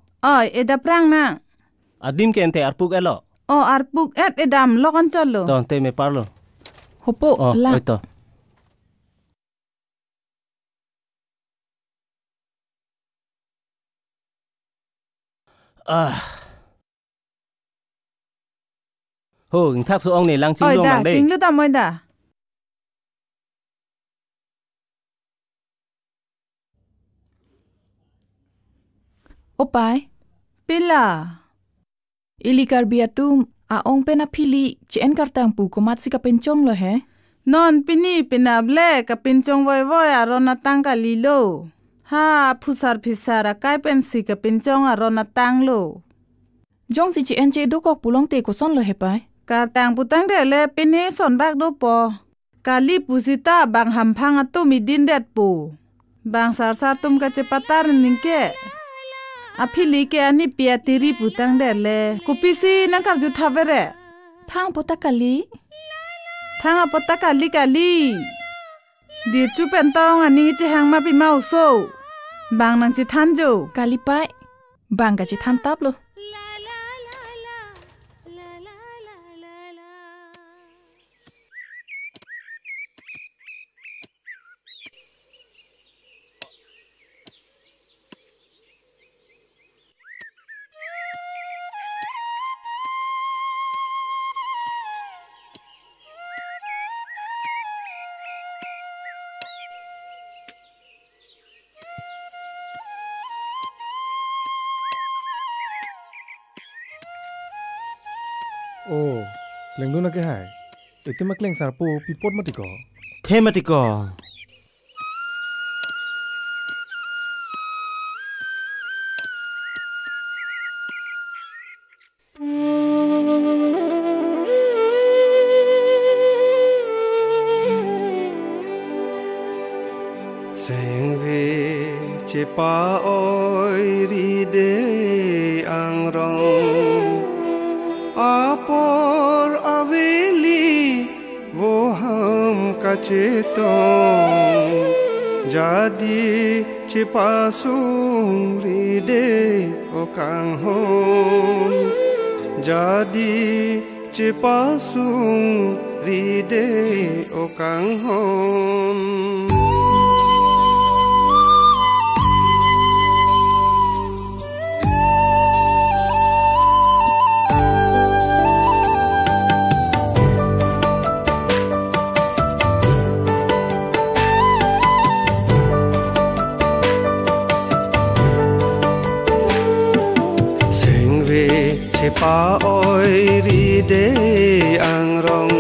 Speaker 15: Eda prang na.
Speaker 18: Adim ke ente arpuk elo.
Speaker 15: Arpuk edam lokan chalo.
Speaker 18: Don te me parlo.
Speaker 5: Hopo la.
Speaker 18: Oito. Ho, thác số ông này lang chính luôn bằng đây.
Speaker 15: Chính lúc tao mới đã.
Speaker 5: Opai, pila. Ilikar biatum aong pena pili chen kartang pu komat si kapenchong lo he.
Speaker 15: Non pini pinable kapenchong voi arona tangka lilo. Ha pusar pisara kai pensi kapenchong arona tang lo.
Speaker 5: Jong si chen che do kok pulong te ko son lo he pai.
Speaker 15: Kartang putang de le pini son bak do po. Kali pusita bang hampang atu midin det pu. Bang sar tum kacepatar ningke. Apili ke ani piatiri putang de le. Kupisi nangkar jutha bere.
Speaker 5: Thang pota kali.
Speaker 15: Thang apota kali. Dir chu pentong ani che hang ma pi mau so. Bang nang chi than jo.
Speaker 5: Kali pai. Bang ka chi than tap lo.
Speaker 10: Leng do na ke hai. Ite mak leng sar po pipot matiko.
Speaker 18: The matiko.
Speaker 8: Seng ve che pa oi ri de ang rong. Apor aveli wo ham kacetong jadi cipasung ride okang hon jadi cipasung ride okang hon. Pa oi ri de ang rong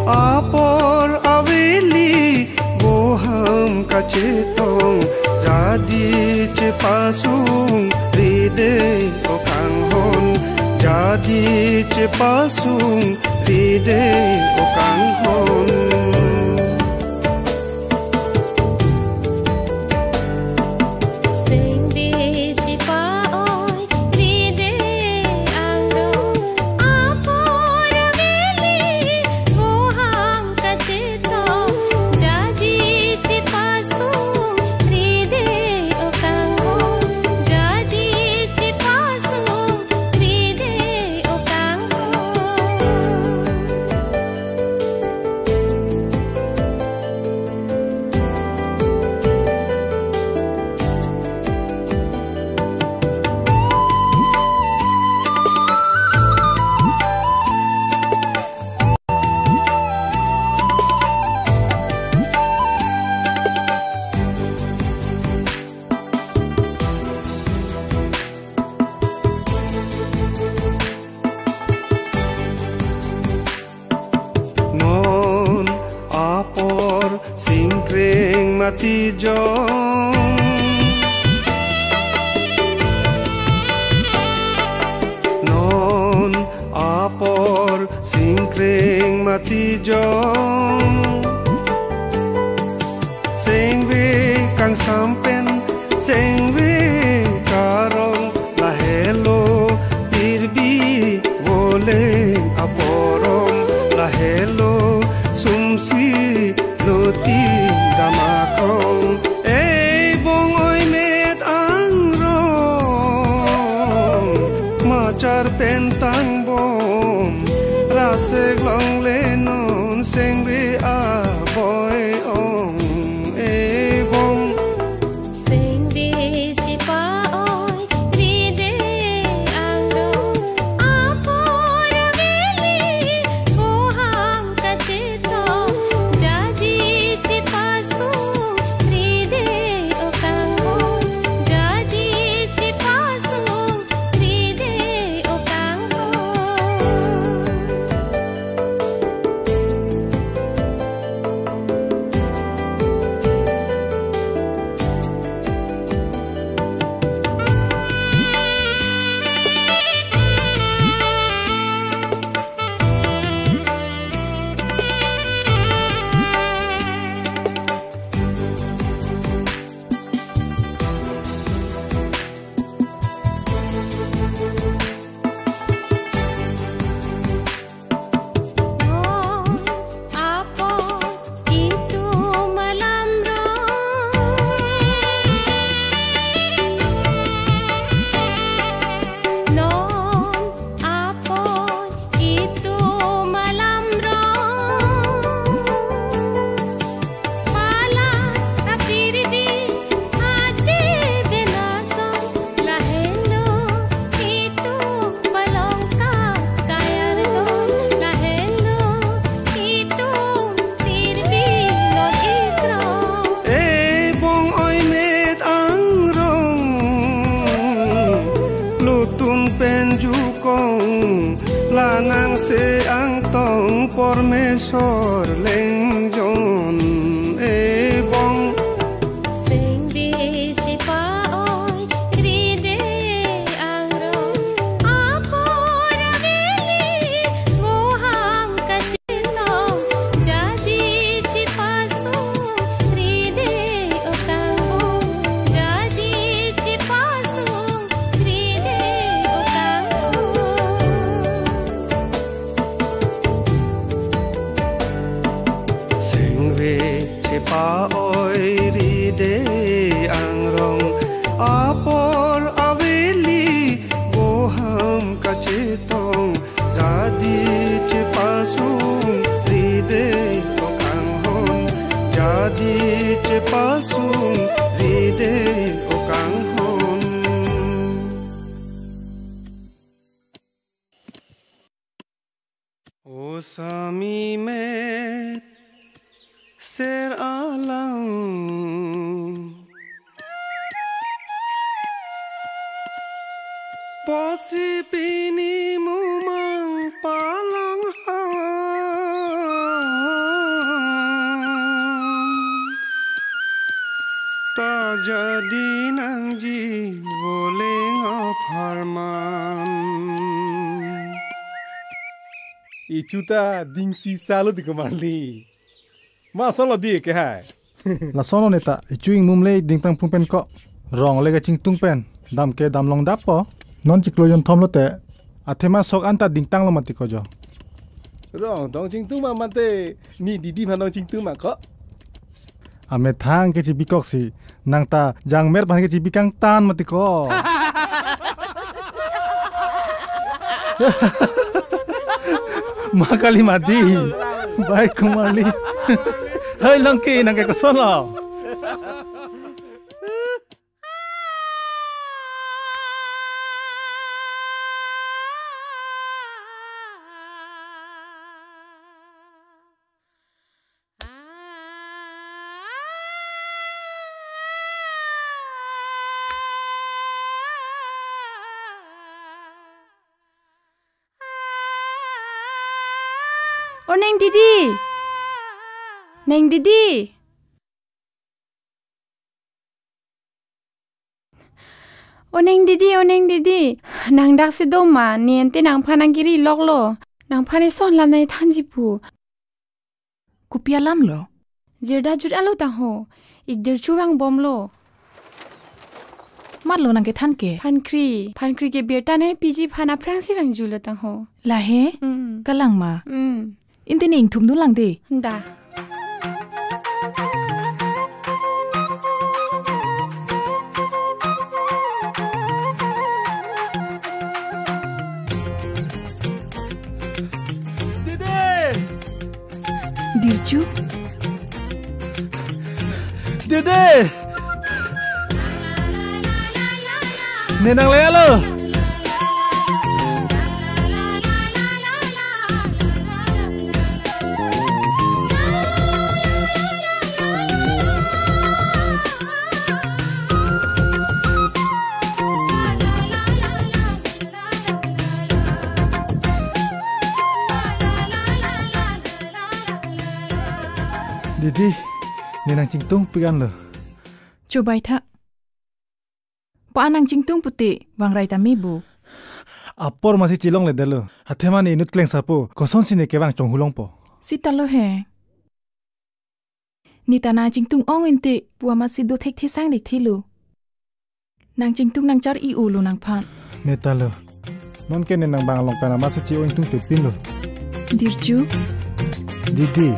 Speaker 8: apor aveli wo ham kacetong jadi cepasung ri de okang hon jadi cepasung ri de okang hon. Mati jong non apor singkring mati jong sing nang sampen sengwe karong lahelo tirbi vole aporom lahelo sumsi loti damakong bongoi met angrong macar pentang bom rase glong lenon sengwe a boy ong bong
Speaker 6: sengwe chipa oi ride angrong apor veli bohang kachito jadi chipa su ride okango jadi chipa su ride okango
Speaker 8: lanang se ang tong pormesor lengjon bong
Speaker 6: sengwe chipa oi ride angrong apor veli bohang kachito jadi chipa su ride okango jadi chipa su ride okango
Speaker 8: sengwe chipa oi ride angrong apor aveli boham kachitong jadi chipa sung ride okanghon jadi chipa sung ride okanghon o sami met ser alang posi pini mumang palang ta jadi nang ji boleh ngafarman
Speaker 10: ichuta dingsi salo di kemarli masalo di ke hai
Speaker 3: la sono neta ichuing mumle dingtang pungpen ko rong lega ching tungpen dam ke dam long dap po non chikloyon thomlo te athema sok anta dingtang lo mati ko jo
Speaker 10: rong dong ching tu ma mate ni didi phanong ching tu ma ko
Speaker 3: ame thang ke chi bikok si nang ta jang mer ban ke chi bikang tan mati ko makali madi baik kumali hai langki nang ke solo
Speaker 4: Oh Neng Didi. Neng Didi. Oh Neng Didi. Nang dak si doma niente nang panangiri loklo. Nang pane son lam nai thanjipu.
Speaker 5: Kupia lam lo.
Speaker 4: Jirda jut alo tang ho. อีกเดือชูวังบอมโล
Speaker 15: มัดโลนังเกท่านเก
Speaker 4: พันครีเกเบียร์ตันให้ปีจีพันอัพรังสิวังจูลตังโห
Speaker 15: ลาเฮกะลังมาอินตินิงทุมดุลังเด
Speaker 4: ดา
Speaker 15: Dirju
Speaker 10: Dede Nenang lea lo
Speaker 3: Didi, nenang cingtung pian lo.
Speaker 15: Coba ita. Pa anang cingtung putih, wang rai tami bu.
Speaker 3: Apor masih cilong le delo. Hateman inut kleng sapo, koson sini ke wang chonghulong po.
Speaker 15: Sita lo he. Ni tanah cingtung ong inti, buah masih do tek tisang dik tilu. Nang cingtung nang car iu lo nang pan.
Speaker 3: Neta lo. Non ke nenang bang long pana masih cio intung tepin lo.
Speaker 15: Dirju.
Speaker 3: Didi.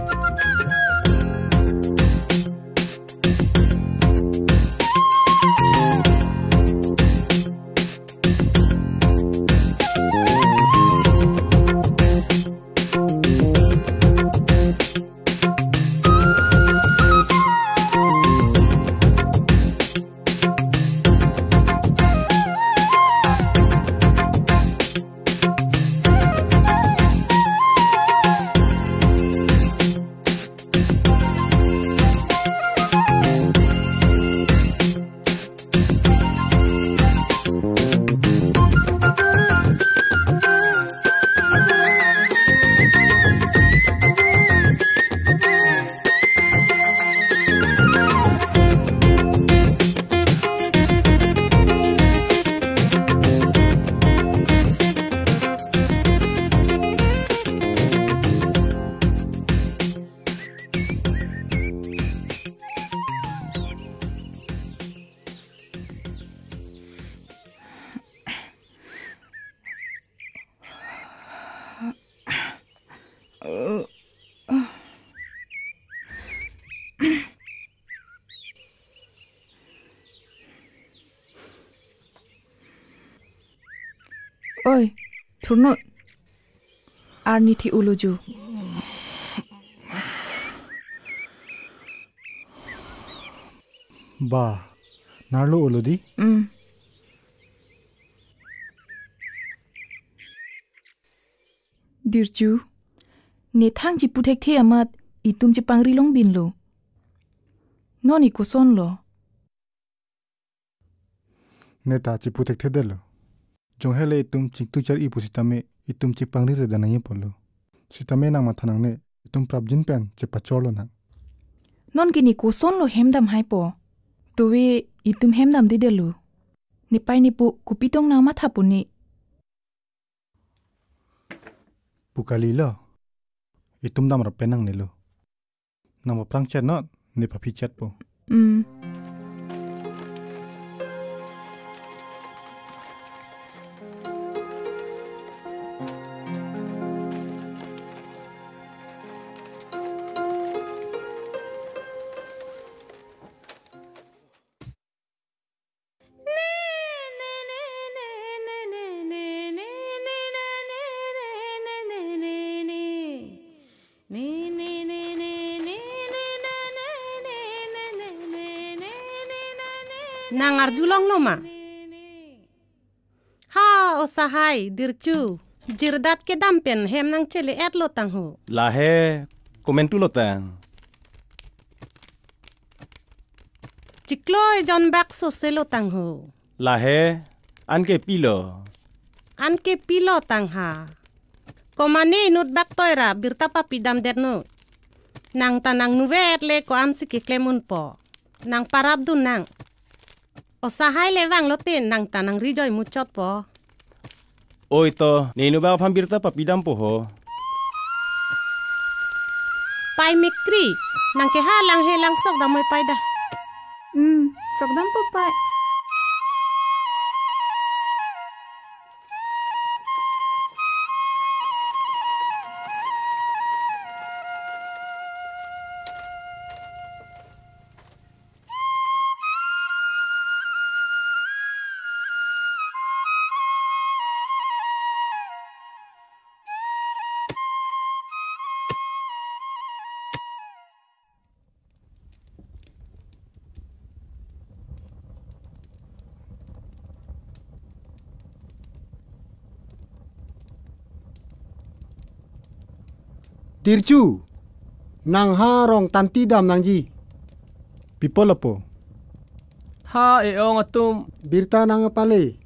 Speaker 15: Oi, turno. Arni ti uluju.
Speaker 3: Ba, narlo uludi?
Speaker 15: Dirju, ne thang ji putek the amat itum ji pangri long bin lo. Noni ko son lo.
Speaker 3: Neta ji putek the delo. Jong hele itum cik tu car ipu sitame itum cik pangri reda nangye polo. Sitame nang mathanang ne itum prabjin pen cepat cholo nang.
Speaker 15: Non kini ko son lo hemdam hai po. Tuwe itum hemdam di delu. Nipai nipu kupitong na matha puni.
Speaker 3: Pukali lo. Itum dam rapenang nilo. Nama prang chat not ne papi chat po.
Speaker 17: Nang arjulong lo ma. Ha osahai dirchu. Jirdat ke dampen hem nang cele et lo tang ho.
Speaker 1: Lahe komentu lo tang.
Speaker 17: Ciklo John bak so selo tang ho.
Speaker 1: Lahe anke pilo.
Speaker 17: Anke pilo tang ha. Komane nut bak toira birta papi dam derno. Nang tanang nuvet le ko am siki klemun po. Nang parab dun nang. Osahai lewang lotin nang tanang rijoy mucot po.
Speaker 1: Oi to, nenu ba pambirta papidam po ho.
Speaker 17: Pai mikri, nang ke halang helang sok damoy pai dah.
Speaker 4: Sokdam po pai.
Speaker 16: Dirju, nang ha rong tanti dam nang ji.
Speaker 3: People apo.
Speaker 7: Ha ong atum.
Speaker 16: Birta nang pale.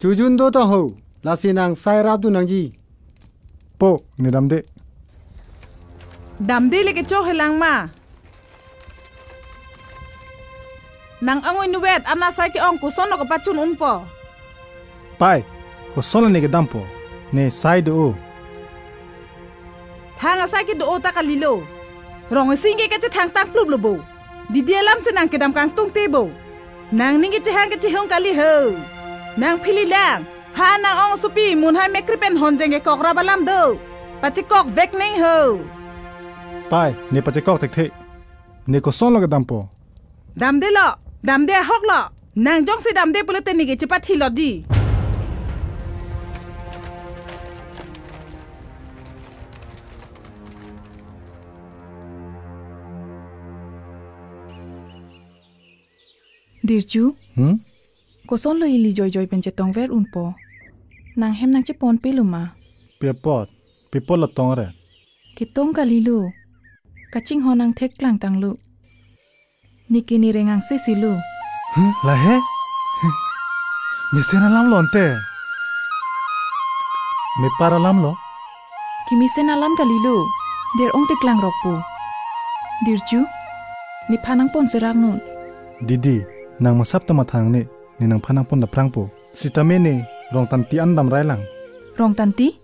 Speaker 16: Jujun do to ho. Lasi nang sai rab du nang ji.
Speaker 3: Po, ni dam de.
Speaker 15: Dam de leke cho helang ma. Nang angoy nuwet ana sai ki ong kuson ko pachun unpo.
Speaker 3: Pai, ko solo ni ke dampo. Ne sai do.
Speaker 15: Thang asai ki do ta kalilo. Rong singe ke thang tang plub lobo. Di dia lam senang ke dam kang tung tebo. Nang ningi hang ke hong kali ho. Nang phili lang. Ha nang ong supi mun hai mekripen honjeng ke kokra balam do. Pachi kok vek ning ho.
Speaker 3: Pai, ne pache kok tek the. Ne ko solo ke dampo.
Speaker 15: Dam de lo, dam de hok lo. Nang jong si dam de pulete ni ke cepat hilot di.
Speaker 5: Dirju, koson lo ili joy joy penche tong ver unpo. Nang hem nang che pon peluma.
Speaker 3: Pepot, people la tong re.
Speaker 5: Kitong kalilu. Kaching honang tek klang tang lu. Niki ni rengang se silu.
Speaker 3: La he? Mesena lam lonte. Me para lam lo.
Speaker 5: Kimi sen alam kalilu. Der ong tek klang rokpu. Dirju, ni panang pon serang nun.
Speaker 3: Didi. Nang masap tamatang ni nang panang pon da prang po. Sitame ni rong tanti andam rai lang.
Speaker 5: Rong tanti?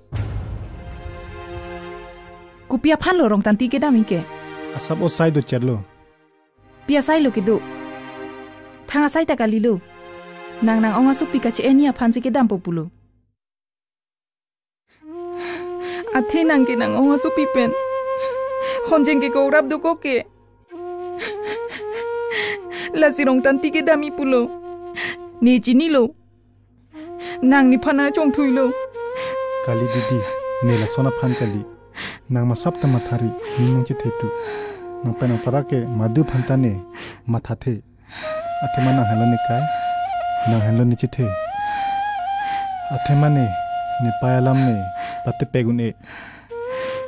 Speaker 5: Kupia pan lo rong tanti ke dam ke.
Speaker 3: Asap o sai do cherlo.
Speaker 5: Pia sai lo ke do. Thang sai ta kalilo. Nang onga su pika che enia pan ke dam populo. Athe nang ke nang onga su pipen. Honjeng ke ko rab do ko ke. La sirong tanti ke dami pulo. Ni chini lo. Nang ni phana chong thui lo.
Speaker 3: Kali didi, ne la sona phan kali. Nang masap ta mathari, ni nang che thetu. Nang penang parake madu phanta ne mathathe. Athema nang halone kai. Nang halone che the. Athema ne payalam ne patte pegun e.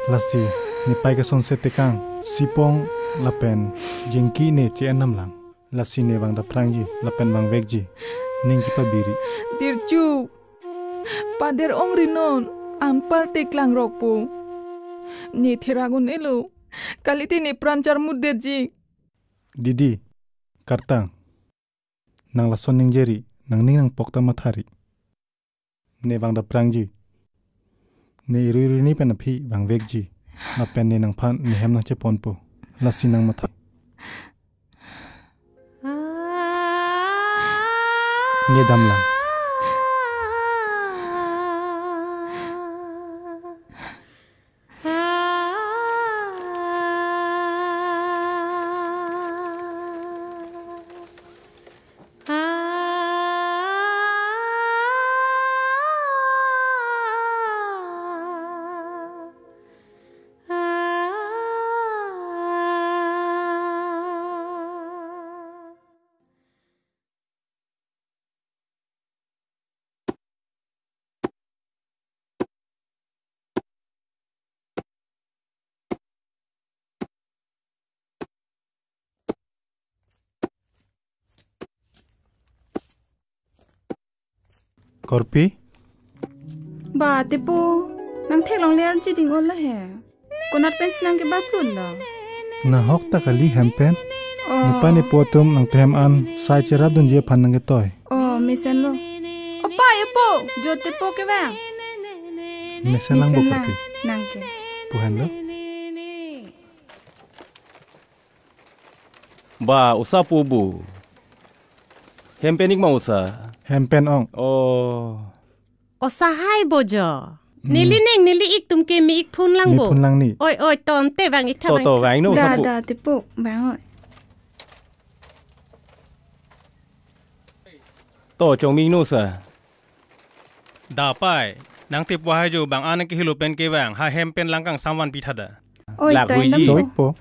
Speaker 3: Lasi ni pai ka sonse tekang sipong lapen jengki ne che anam lang. Lasi ne bang da prangji lapen bang vekji ningji pa biri.
Speaker 5: Dirju, pader ong rinon an parte klang rokpo. Ni theragun elo kaliti ni pranchar muddeji.
Speaker 3: Didi, kartang. Nang lason ningjeri nang ning nang pokta mathari. Ne bang da prangji. Ne iru ni pen phi bang vekji. Lapen ne nang phan ni hem na che ponpo. Lasi nang mathari. Ngedam lang. Korpi?
Speaker 4: Ba tepo, nang thek long ler chi ding ol la he. Konat pens nang ke ba plun la.
Speaker 3: Na hok ta kali hempen. Nipa ni potum nang tem an sai cherab dun je phan nang ke toy.
Speaker 4: Oh, mesen lo. Opa yepo, jo tepo ke ba.
Speaker 3: Mesen lang bo korpi.
Speaker 4: Nang ke.
Speaker 3: Puhan lo.
Speaker 1: Ba usapu bu. hempenik mau sa.
Speaker 3: Hempen ong.
Speaker 1: Oh.
Speaker 17: Osahai bojo. Nili neng nili ik tum ke mi ik phun lang bo.
Speaker 3: Mi phun lang ni.
Speaker 17: Oi tom te wang ik tha.
Speaker 1: To wang no sa pu.
Speaker 4: Da te pu bang oi.
Speaker 1: To chong ming no sa. Da pai nang tip wahai jo bang anak ke hilopen ke wang ha hempen langkang samwan pithada.
Speaker 4: Oi to
Speaker 1: ji.
Speaker 3: Joik po.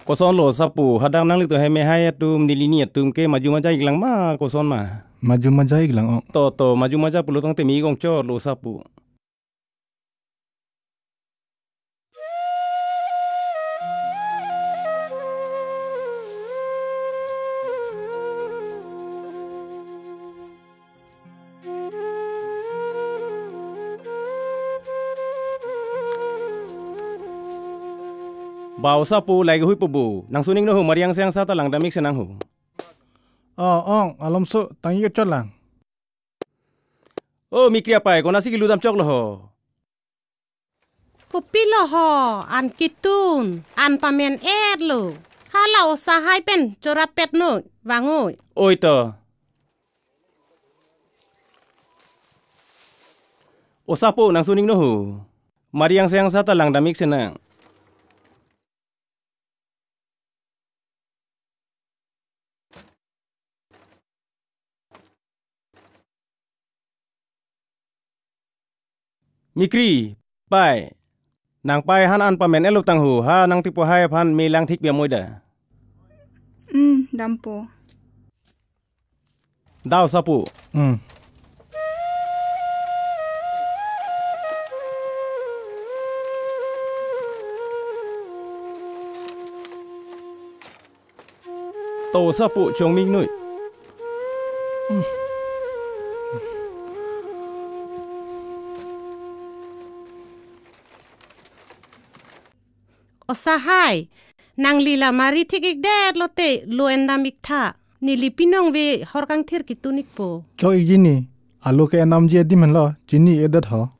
Speaker 1: Koson lo sapu hadang nang li to heme hai tum nili ni tum ke maju maja iglang ma koson ma.
Speaker 3: Maju maja iglang ong.
Speaker 1: To maju maja pulu tong te mi gong chor lo sapu. Bau sapu lagi hui pubu. Nang suning no hu mariang sayang sa talang damik senang hu.
Speaker 3: Ong Alonso tangi ke chot lang.
Speaker 1: Oh mikri apa ko nasi gilu dam chok lo ho.
Speaker 17: Kopi lo ho an kitun an pamen lo. Hala osahai pen corapet no wangoi.
Speaker 1: Oi to. O sapu nang suning no hu. Mariang sayang sa talang damik senang. Mikri, pai. Nang pai han an pamen elu tang hu ha nang tipu hai phan mi lang thik bia moi da.
Speaker 4: Dampo.
Speaker 1: Dau sapu. To sapu chong ming noi.
Speaker 17: Osahai nang lila mari thikik der lote loen namik tha nili pinong ve horkang thir kitunik po.
Speaker 3: Choi jini alu ke nam je dim lo chini edat ho.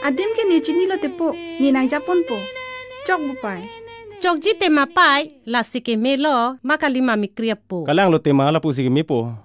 Speaker 4: Adim ke ni chini lo te po ni nang japon po. Chok bu pai.
Speaker 17: Chok ji te ma pai la sike me lo makalima mikriap po.
Speaker 1: Kalang lo te ma la pusi mi po.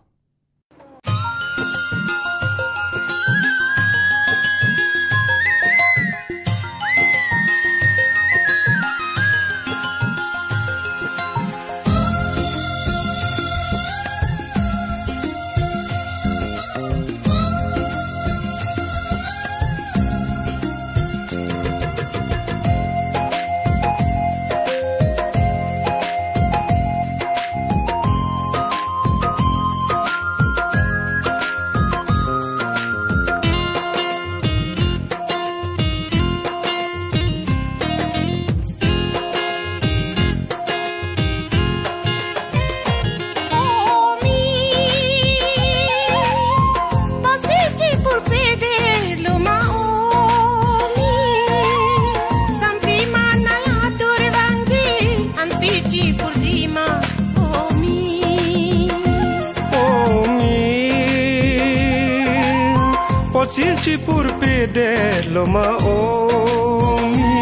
Speaker 8: Cici purpe de loma omi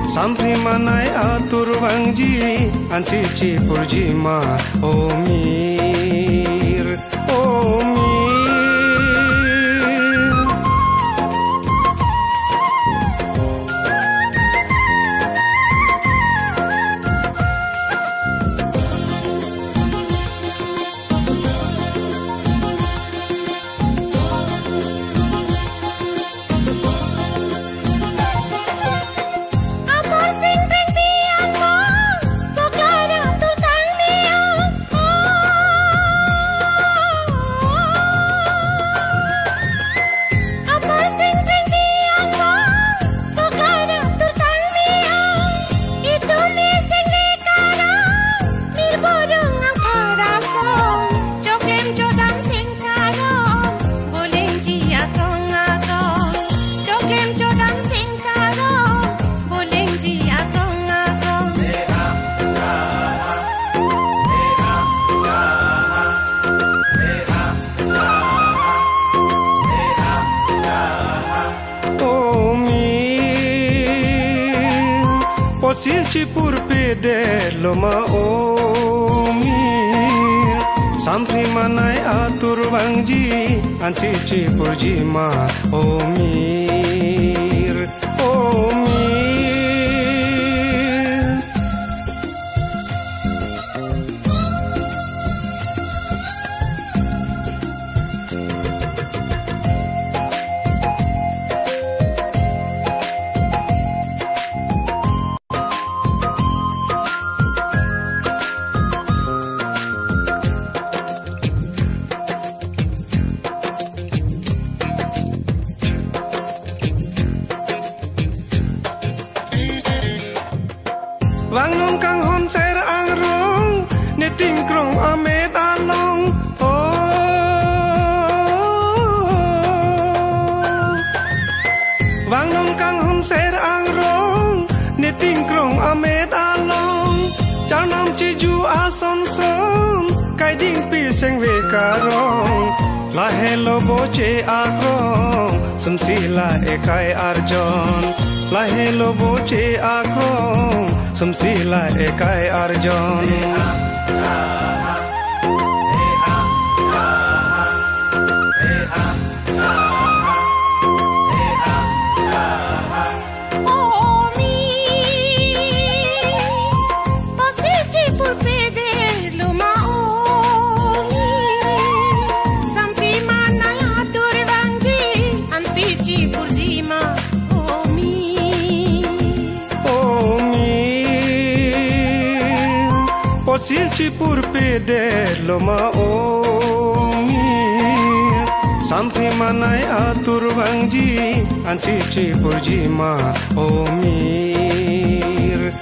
Speaker 8: Sampri manai atur wangji An cici purjima omir Omir Cici purpe de loma omi Sampri manai atur bangji Anci purjima Omir Wangnong kang hon ser angrong Neting krong amet along Wangnong kang hon ser angrong Neting krong amet along Chanam chiju ason son Kai ding pi seng ve karong La hello boche akrong Sumsila ekai arjon La hello boche akrong Sumsila ekai arjon Silci purpe de loma omi Sampai manai atur bangji Anci purjima omir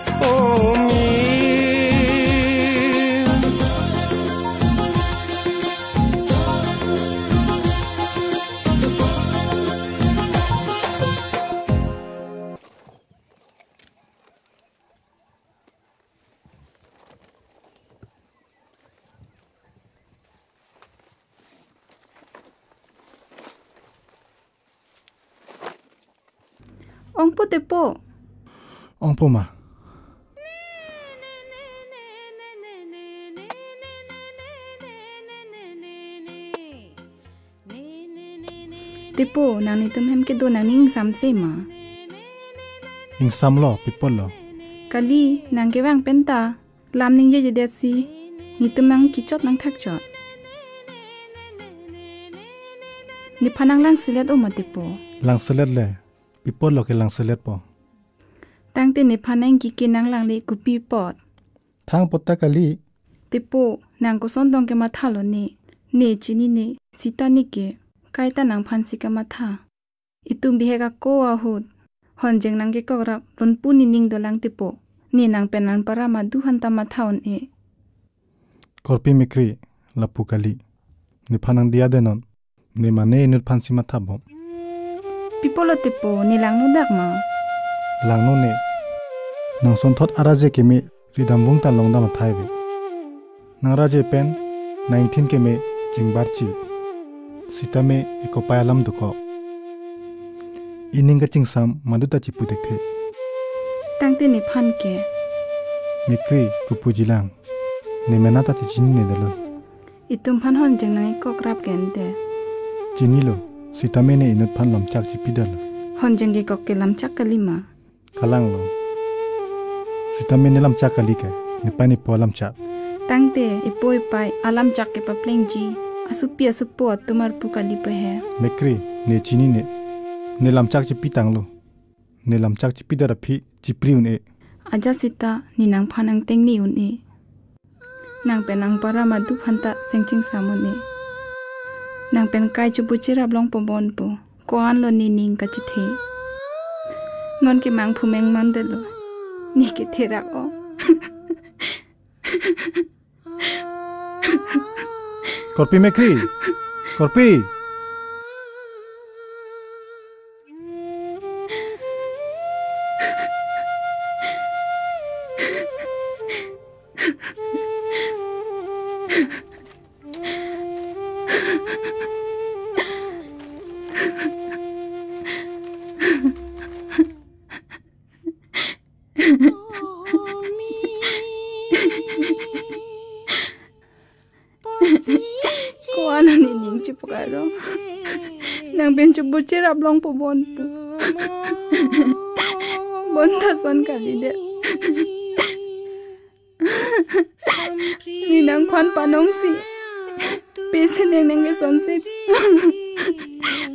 Speaker 4: Ong po tepo.
Speaker 3: Ong po ma.
Speaker 4: Tepo, nang nitum hem ke do nang ning samse ma.
Speaker 3: Ing samlo pipolo.
Speaker 4: Kali nang ke wang penta. Lam ning je jedet si. Nitum nang kichot nang thak chot. Ni panang lang silet o ma tepo.
Speaker 3: Lang silet le. Pipolo ke lang silet po.
Speaker 4: Tang te ni panang ki kinang lang le kupi pot.
Speaker 3: Thang potta kali.
Speaker 4: Tepo, nang ko sondong ke mathalo ni. Ne chini ne sita ni ke. Kaita nang phansi ka matha. Itum bihega ko ahut. Honjeng nang ke kograp ron puni ning do lang tepo. Ni nang penan para madu hanta mathaon e.
Speaker 3: Korpi mikri lapu kali. Ni panang dia denon. Ni mane inut phansi matha bom.
Speaker 4: Pipolo tepo ni lang no dak ma.
Speaker 3: Lang no ne. Nang son thot araje ke me ridam bung ta long da ma thai be. Nang raje pen 19 ke me jingbar chi. Sita me eko payalam duko. Ining ka chingsam maduta chipu dekhe.
Speaker 4: Tangte ni phan ke.
Speaker 3: Mikri kupujilang. Ni menata ti chini ne dalo.
Speaker 4: Itum phan hon jeng nang ko krap gente.
Speaker 3: Chini lo sita me ne inut phan lam chak chipi dalo.
Speaker 4: Hon jeng ge kok ke lam chak kalima.
Speaker 3: Kalang lo. Sita me ne lam chak kali ke. Ni pani po lam chak.
Speaker 4: Tangte ipoi pai alam chak ke papleng ji. Asupi asupo tumar pukali pe hai.
Speaker 3: Mekri ne chini ne lam chak chipi tang lo. Ne lam chak chipi dara phi chipri un e.
Speaker 4: Aja sita ni nang phanang teng ni un e. Nang penang para madu phanta sengching samun e. Nang pen kai chu buchira blong pobon po. Koan lo ni ning ka chithe. Ngon ke mang phumeng man de lo. Ni ke thera o.
Speaker 3: Korpi Mekri. Korpi.
Speaker 4: ro nang ben chubu chirap long po bon pu bon ta son kali de ni nang kwan panong si pesen nang ge son si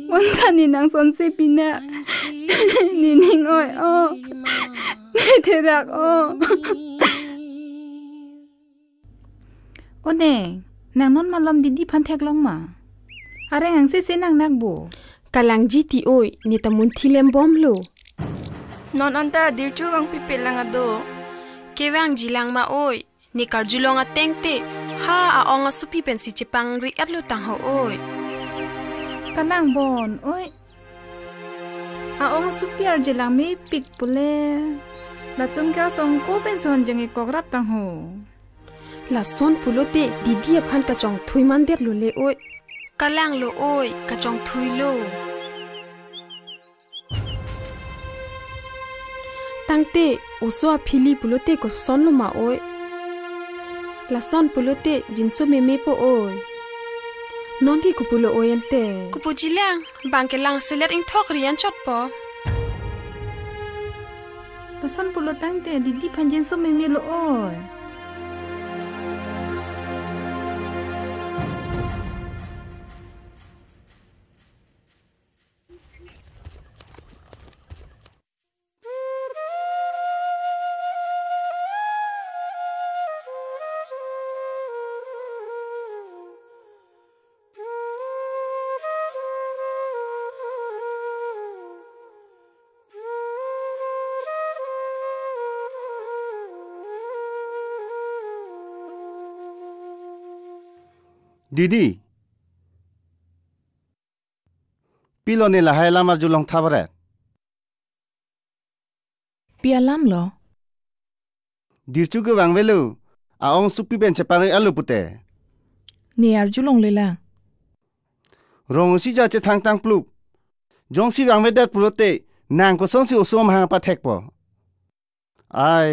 Speaker 4: bon ta ni nang son si pina ni ning oi o ni terak o Oneng nang non malam didi phanthek long ma are hang se nang nak bo
Speaker 19: kalang ji ti oi ni tamun thilem bom lo
Speaker 4: non anta dirchu wang pipelang ado
Speaker 19: kewang jilang ma oi ni karjulong a tengte ha a ong a supi pen si chepang ri atlo tang ho oi
Speaker 4: kanang bon oi a ong supi ar jilang me pik pule la tum ka song ko pen son jeng e kograp tang ho
Speaker 19: la son pulote didi phan ka chong thui man det lo le oi kalang lo oi ka chong thui lo tangte oso a phili pulote ko son lo ma oi la son pulote jinso me po oi non ki kupulo oi ante kupu jilang bangke lang selet ing thok rian chot po
Speaker 4: la son pulo tangte didi phan jinso me lo oi
Speaker 2: Didi pilone lahai lamar julong thabare
Speaker 5: pialam lo
Speaker 2: dirchu ge wangvelu aong supi ben chepare alu pute
Speaker 5: ni ar julong lela
Speaker 2: rong si ja che thang tang pluk jong si wangve dat pulote nang ko song si osom ha pa thek po ai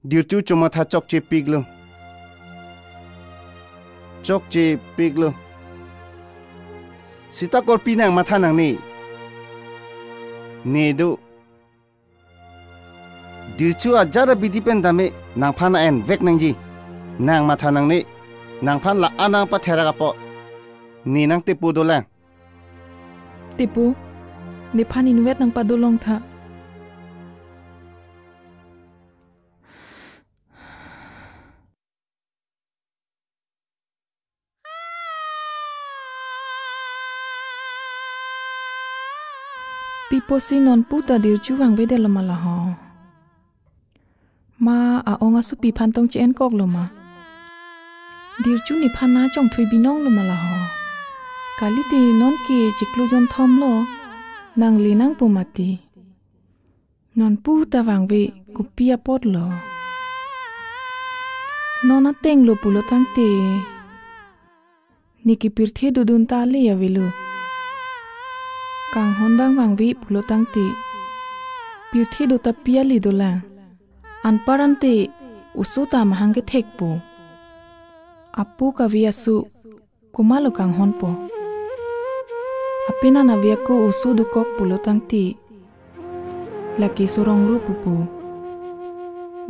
Speaker 2: dirchu choma tha chok che piglo chok che piglo sita kor pinang matha nang ni do dirchu ajara bidi pen dame nang phana en vek nang ji nang matha nang ni nang phan la anang pa thera ga po ni nang te pu do la
Speaker 5: tipu ni phan in wet nang pa do long tha pipo si non puta dirchu wang ve de lama la ho ma a onga su pi phan tong chen kok lo ma dirchu ni phan na chong thui binong lo ma la ho kali ti non ki chiklu jon thom lo nang li nang pu mati non puta wang ve ku pia pot lo non a teng lo pulo tang te ni ki pirthe dudun ta le ya velu kang hondang wang vi pulo tang ti pirthi do ta pia li do la an paran te usu ta mahang ke thek po apu ka vi asu kumalo kang hon po apina na via ko usu du kok pulo tang ti laki surong ru pu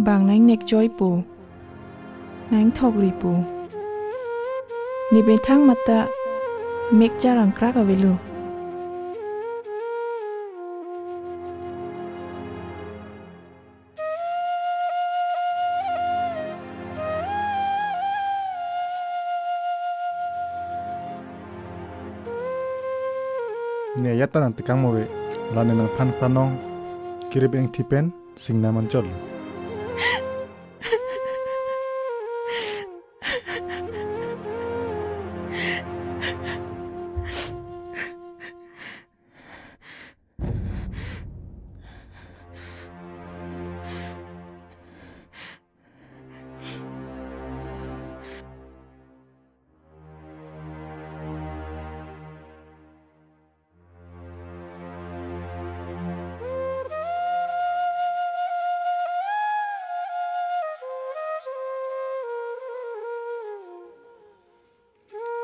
Speaker 5: bang nang nek joy po nang thok ri po ni be thang mata mek charang kra ka velu
Speaker 3: ne yata nang tikang mowe lane nang phan panong kirib eng thipen singna man chol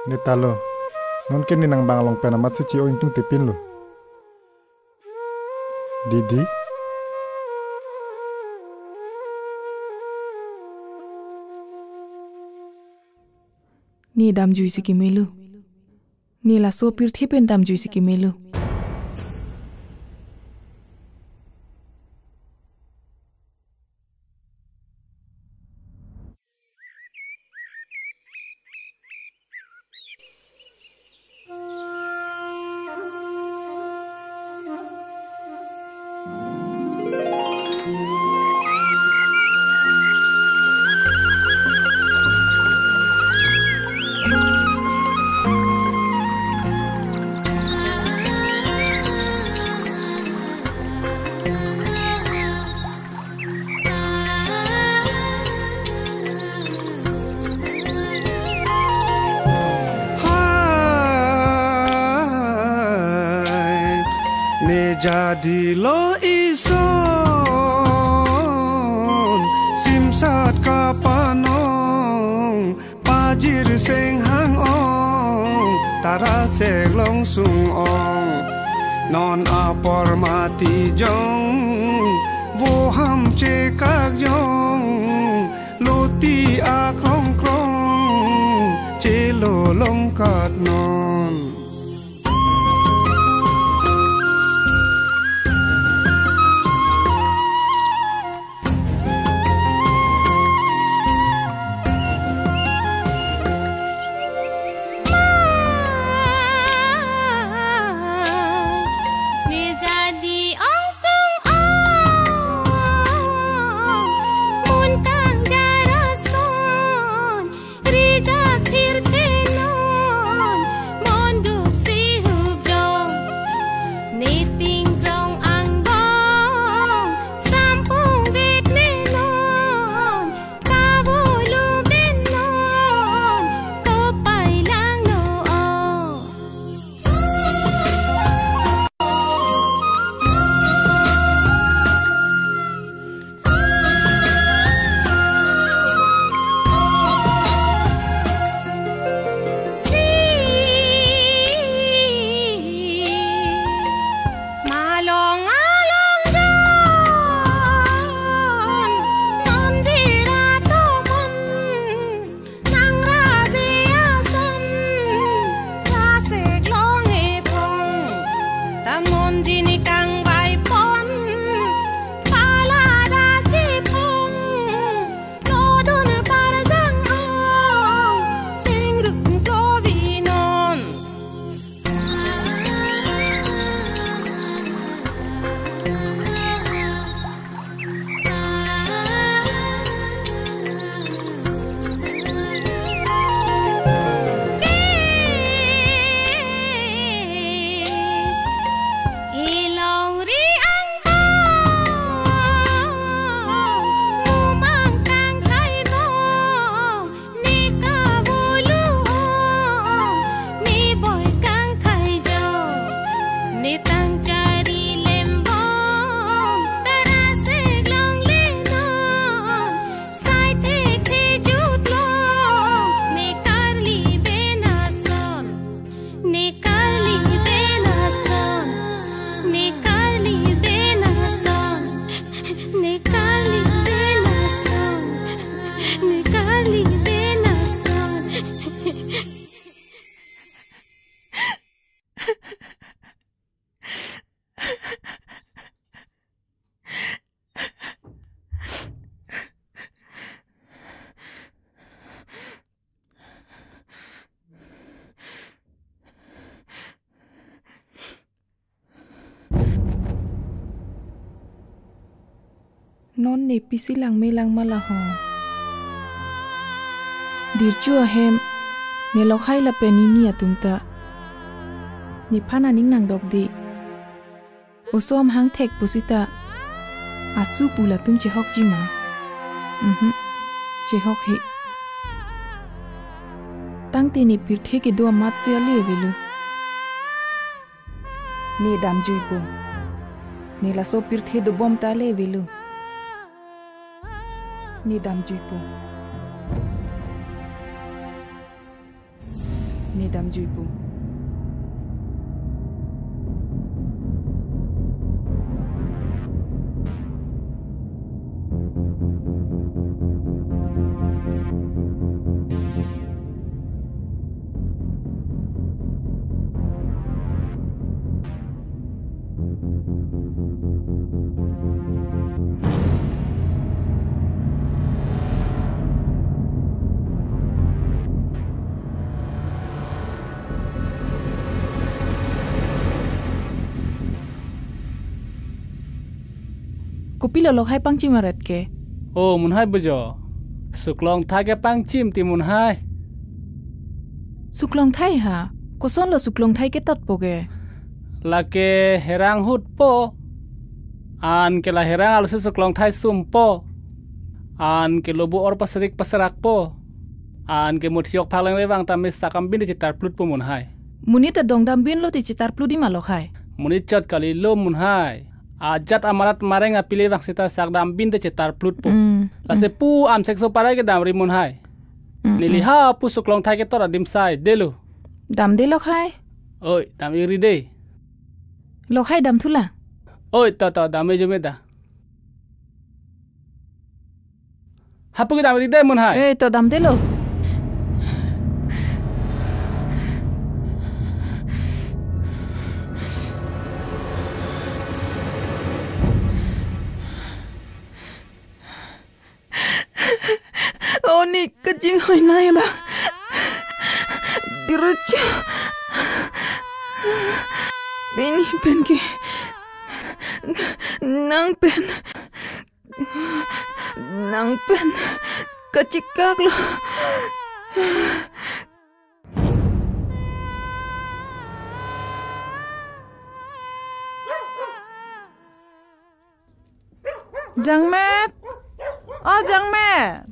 Speaker 3: netalo non ken ni nang bang long penamat suci o intung tipin lo. Didi
Speaker 5: ni dam jui sikimelu ni la so pir thi pen dam jui sikimelu
Speaker 8: jadi lo ison simsat kapanong pajir seng hang ong tara sek long sung ong non apor mati jong vô ham che kak jong luti a krong krong che lo long kat non non ne pisilang melang malaho dirchu hem ne lokhai la penini atumta ni phana ning nang dok di osom hang thek pusita asu pula tum che hok ji ma che hok he tang te ni pir the ke do mat se ale velu ni dam jui po ni la so pir the do bom ta le velu ni dam jui po ni dam jui po
Speaker 5: Kopi lo hai pang cim maret ke.
Speaker 7: Oh, mun hai bejo. Suklong thai ke pang cim ti mun hai.
Speaker 5: Suklong thai ha. Koson lo suklong thai ke tat poge.
Speaker 7: La ke herang hut po. An ke la herang al suklong thai sum po. An ke lobu or paserak po. An ke mutiok palang lewang tamis sakam bin citar plut po mun hai.
Speaker 5: Munit dong dam bin lo ti citar plut di malok hai.
Speaker 7: Munit chat kali lo mun hai. Ajat amarat marenga pilih vaksita sakdam bin citar plut po. La se pu am sekso parai ke dam rimun hai. Niliha pu suklong thai ke tora dim sai delu.
Speaker 5: Dam de lok hai.
Speaker 7: Oi, dam iri de.
Speaker 5: Lok hai dam thula.
Speaker 7: Oi, ta dam e jumeda. Hapu ke dam iri de mun hai.
Speaker 5: Eh, to dam de lo. Oh, ni kecing hoi nai ba. Dirucu. Bini pen ke. Nang pen. Kecikak lo.
Speaker 15: Jang Met. Oh, Jang Met.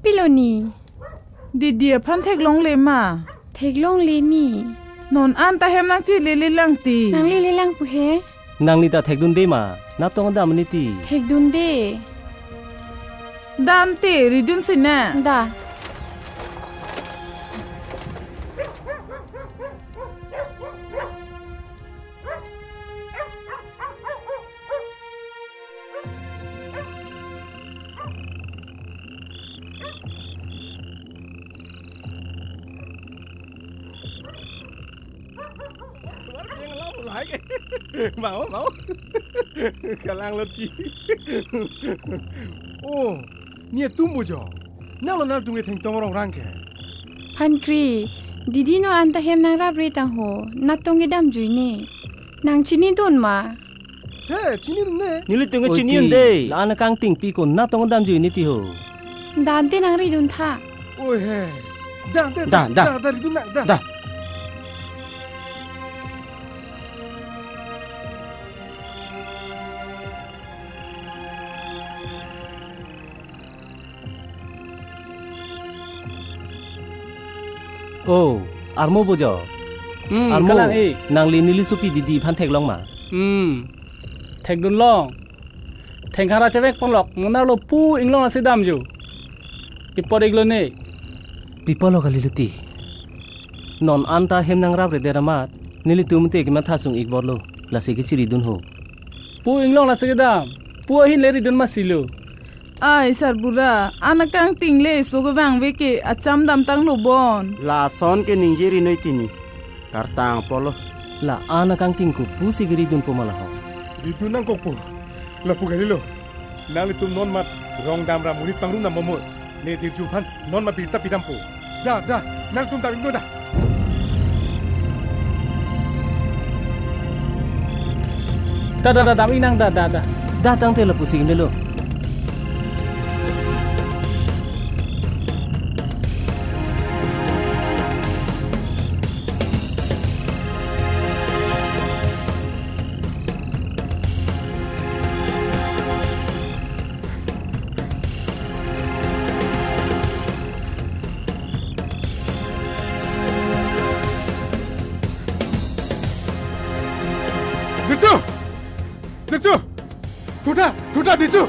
Speaker 19: Piloni.
Speaker 15: Didi pan thek long le ma.
Speaker 19: Thek long le ni.
Speaker 15: Non an ta hem nang chi le le lang ti.
Speaker 19: Nang le lang pu he.
Speaker 18: Nang ni ta thek dun de ma. Na tong da mani ti.
Speaker 19: Thek dun de.
Speaker 15: Dan te ri dun sin na.
Speaker 19: Da.
Speaker 10: Mau. Kalang leti. Oh, ni tumbu jo. Nalo nal tunge theng tong rong rang ke.
Speaker 19: Pan kri. Didi no an ta hem nang rap re ta ho. Na tong ge dam jui ne. Nang chini don ma.
Speaker 10: He, chini dun ne.
Speaker 18: Ni le tunge chini de. La an kang ting pi ko na tong dam jui ni ti ho.
Speaker 19: Dan te nang ri dun tha.
Speaker 10: Oi he. Da ri dun na. Da.
Speaker 18: Oh, armo bojo. Armo nang li nili supi didi phan thek long ma.
Speaker 7: Thek dun long. Theng khara chawek ponglok mona lo pu inglong asidam ju. Pipor iglo ne.
Speaker 18: Pipolo kaliluti. Non anta hem nang rap re deramat. Nili tumte ki matha sung ik borlo. La se ki chiri dun ho.
Speaker 7: Pu inglong la sigedam. Pu hin leri dun masilo.
Speaker 15: Ai sarbura anakang tingle sogawang weke acham dam tang no bon.
Speaker 14: La son ke ningjeri noi tini. Kartang polo.
Speaker 18: La anakang ting ku pu sigiri dun pomala ho.
Speaker 10: Itu nang kokpo. La pu galilo. Nali tum non mat rong dam ra murit pangrung nam momo. Ne dirju phan non ma birta pidam po. Da. Nal tum tabing no da.
Speaker 7: Da dam inang da.
Speaker 18: Da tang te la pu sigim lo.
Speaker 10: Dirju! Tuta Dirju!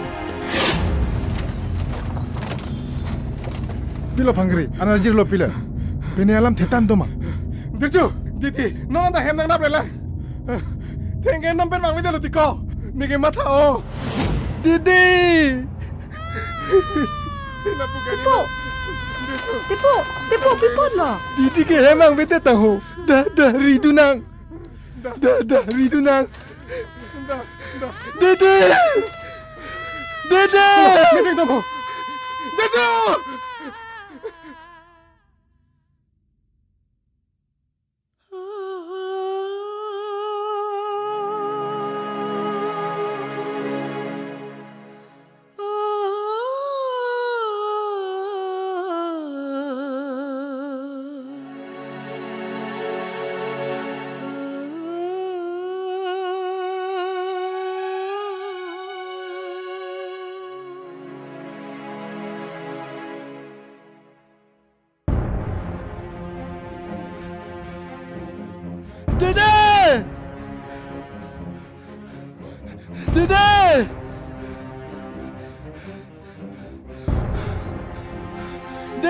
Speaker 3: Pilo pangri, anarjir lo pila. Pene alam thetan doma.
Speaker 10: Dirju! Didi, non anda hem nang nap rela. Tenggen nam pen wang video tiko. Nige mata o. Didi! Lapu kali lo.
Speaker 15: Tepo lo.
Speaker 10: Didi ke hem nang video tahu. Da ridunang. Da ridunang. Dede! Dede!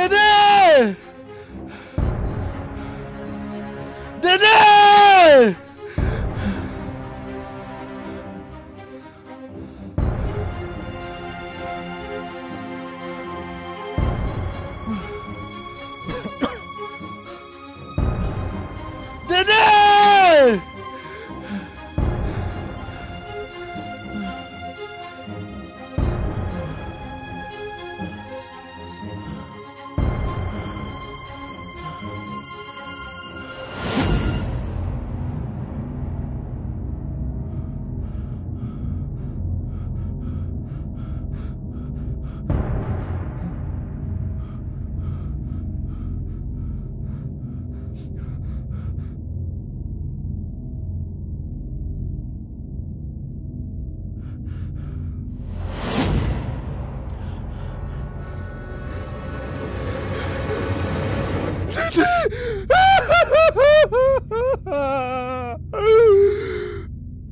Speaker 2: Dede! Dede! Dede!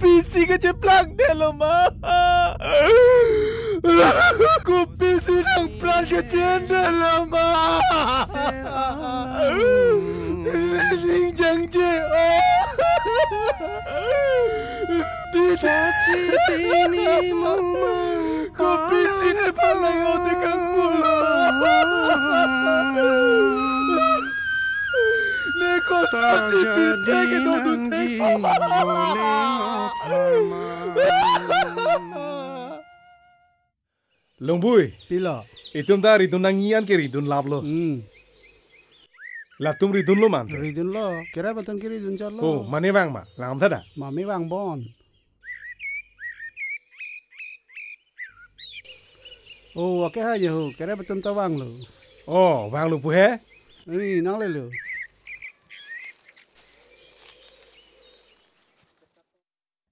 Speaker 2: PC ka jeplak deh lo ma. Ku PC nang plan ke jenda lo ma. Ning jang je. Tidak sini mama. Ku PC ne palang o tekang pulo. Tak jadi nanti boleh
Speaker 10: Longbui.
Speaker 9: Pila.
Speaker 10: Itum ta ridun nangian ke ridun lab lo. La tum ridun lo man.
Speaker 9: Ridun lo. Kira betul kiri ridun chalo.
Speaker 10: Oh, mane bang ma. Lam thada.
Speaker 9: Mami bang bon. Oh, oke aja ho. Kira betul ta bang lo.
Speaker 10: Oh, bang lo pu he?
Speaker 9: Ini nang le lo.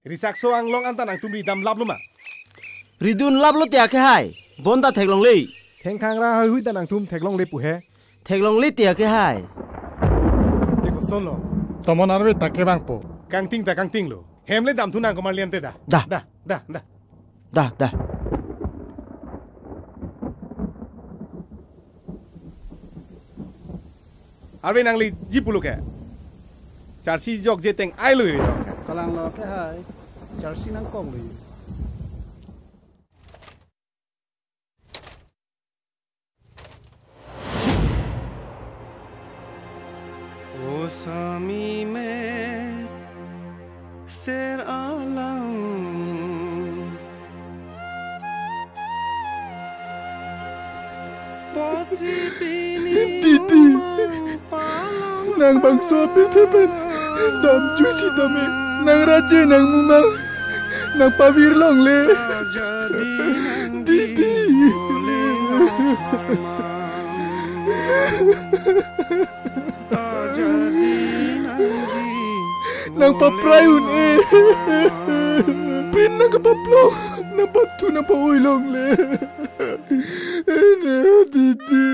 Speaker 10: Risakso ang long antan ang tumri dam lab lo ma.
Speaker 14: Ridun lab lo tia ke hai. Bonda theklong le.
Speaker 10: Theng khang ra hui tan ang tum theklong le pu he.
Speaker 14: Theklong le tia ke hai.
Speaker 10: Te ko son lo.
Speaker 3: Tomon arbe ta ke bang po.
Speaker 10: Kang ting lo. Hem le dam tunang ko man lian te da.
Speaker 14: Da.
Speaker 10: Da. Arbe nang li jipulu ke. Charsi jok je teng ai lo ri.
Speaker 9: Kalang lo ke hai. Charsi nang kong lo.
Speaker 8: O sami में शेर आलम
Speaker 2: Titi nang bangso pirtepen dam cuci dame nang raja nang mumang nang pavir long le Titi nang paprayun pin nang kapaplong nang patu nang pauilong le Titi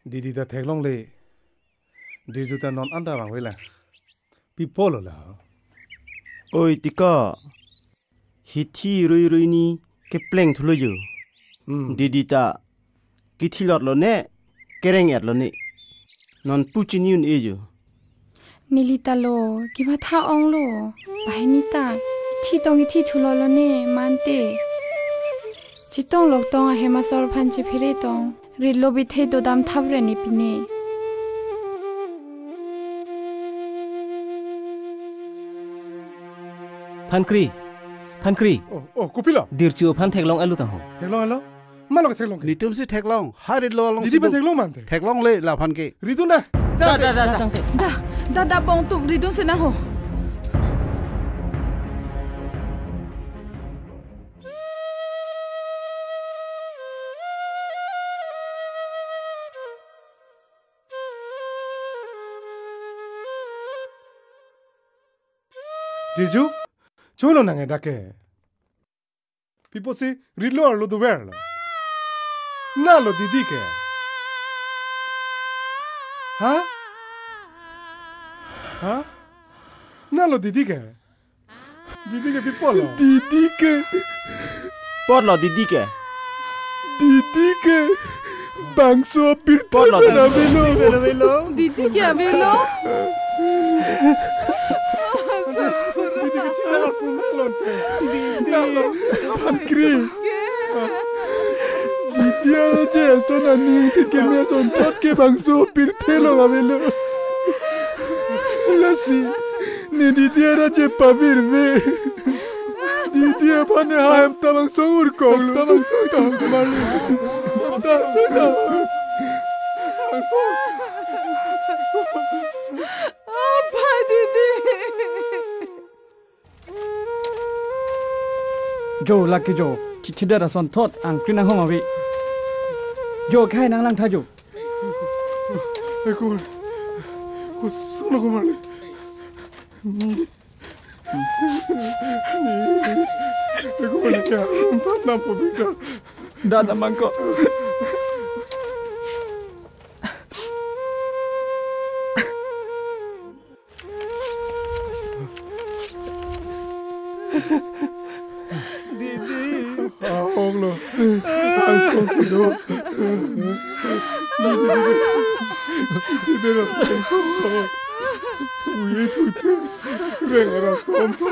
Speaker 10: Didi ta theklong le. Dizu ta non anda bang wela. Pi polo la.
Speaker 14: Oi tika. Hithi rui ni ke pleng thulo yo. Didi ta kithilot lo ne kereng et lo ne. Non puchiniun e yo.
Speaker 19: Nilita lo kiba tha ong lo. Bahinita thi tong thi thulo lo ne mante. Chitong lok tong hemasor phanche phire tong. Rillo bithe do dam thabre ni pine.
Speaker 18: Phankri พันครี
Speaker 10: โอ้กูพี่ล่ะ
Speaker 18: dir chu phan thek long alu ta ho
Speaker 10: เทกลองแล้วมาลองเทกลอง
Speaker 20: ni tum si thek long ha ri lo long
Speaker 10: ดีๆเป็นเทกลองมัน
Speaker 20: thek long le la phan ke
Speaker 10: รีตุนนะ
Speaker 15: Da bong tum ridun se na ho.
Speaker 10: Jeju, cholo na ngai dake. People say, read lo lo do ver. Na lo didi ke. Ha? Ha? Na lo didi ke. Didi ke people lo.
Speaker 3: Didi ke.
Speaker 14: Por lo didi ke.
Speaker 3: Didi ke. Bangso pir
Speaker 14: por lo
Speaker 3: velo.
Speaker 15: Didi ke velo.
Speaker 3: Pankri. Dia je sona ni ke me son tot ke bangso pir thelo avelo. Lasi. Ni dia ra je pavir ve. Dia pane ham tamang songur ko. Tamang song malu.
Speaker 15: Apa Didi?
Speaker 13: Jo lucky Jo chida da son thot ang kri nang homa wi Jo khai nang lang tha Jo
Speaker 10: Aku sono ko mali Aku mali ka tak nampu bika
Speaker 13: Da mangko
Speaker 10: Oglo. Ang sonsido. Sidera sonto. Uye tute. Rengara sonto.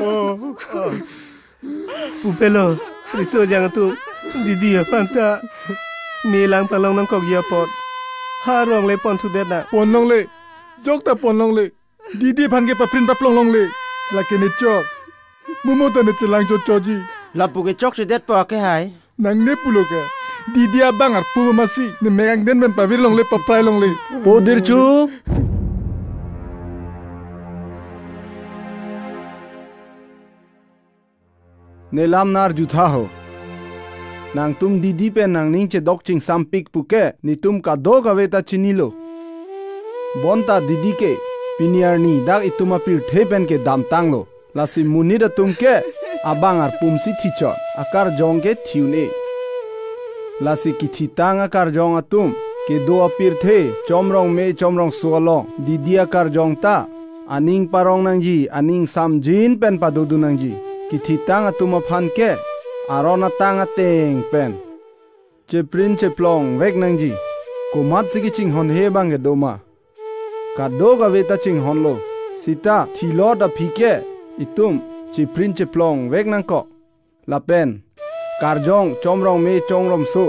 Speaker 18: Pupelo, riso jang tu. Didi ya panta. Mi lang palong nang kok ya pot. Ha rong le pon tu det na.
Speaker 3: Pon long le. Jok ta pon long le. Didi phan ke paprin paplong long le. La ke ne chok. Mumo ta ne chelang jo choji.
Speaker 14: Lapu ke chok se det pa ke hai.
Speaker 3: Nang ne pulo ke. Didi abang ar pu masi. Ne megang den ben pavir long le paprai long le.
Speaker 11: Podir chu. Nelam nar jutha ho. Nang tum didi pe nang ning che dok ching sampik puke ni tum ka do ga veta chinilo. Bonta didi ke piniar ni dak ituma pir thepen ke dam tanglo. Lasi munida tum ke abang ar pumsi thichot akar jong ke thiune. Lasi kithi tang akar jong atum ke do apir the chomrong me chomrong sualong didi akar jong ta aning parong nangji aning samjin pen padudu nangji. Kithi tang atuma phan ke arona tang ateng pen che prin che plong vek nangji ko mat sigi ching hon he bang ge doma ka do ga veta ching hon lo sita thilo da phike itum che prin che plong vek nang ko la pen karjong chomrong me chongrom so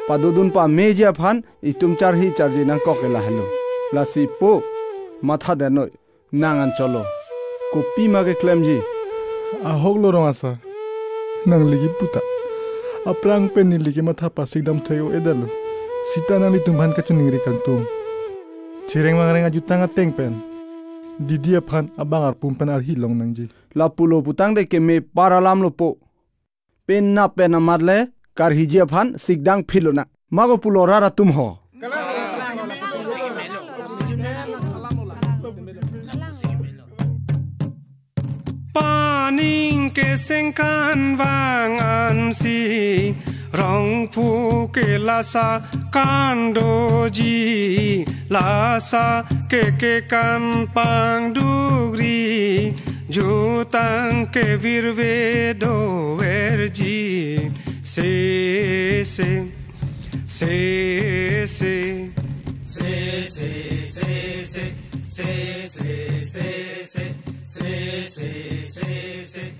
Speaker 11: padudun pa meja phan itum char hi charji nang ko ke la hello la si po matha de noi nangan cholo ko pi ma ge klemji
Speaker 3: Ahok lo rong asa. Nang ligi puta. Aprang pen ni ligi matha pasik dam thayo edalo. Sita nang litumhan ka chuning ri kang tum. Chireng mangareng ajutang ateng pen. Didi aphan abang ar pum pen ar hi long nangji.
Speaker 11: La pulo putang de ke me paralam lo po. Pen na pen amarle kar hiji aphan sikdang philona. Mago pulo rara tum ho.
Speaker 8: Paning ke sengkan wang ansi rong pu ke lasa kandoji lasa ke kan pang dugri jutang ke virve do verji se se se se se se se se se se se se se se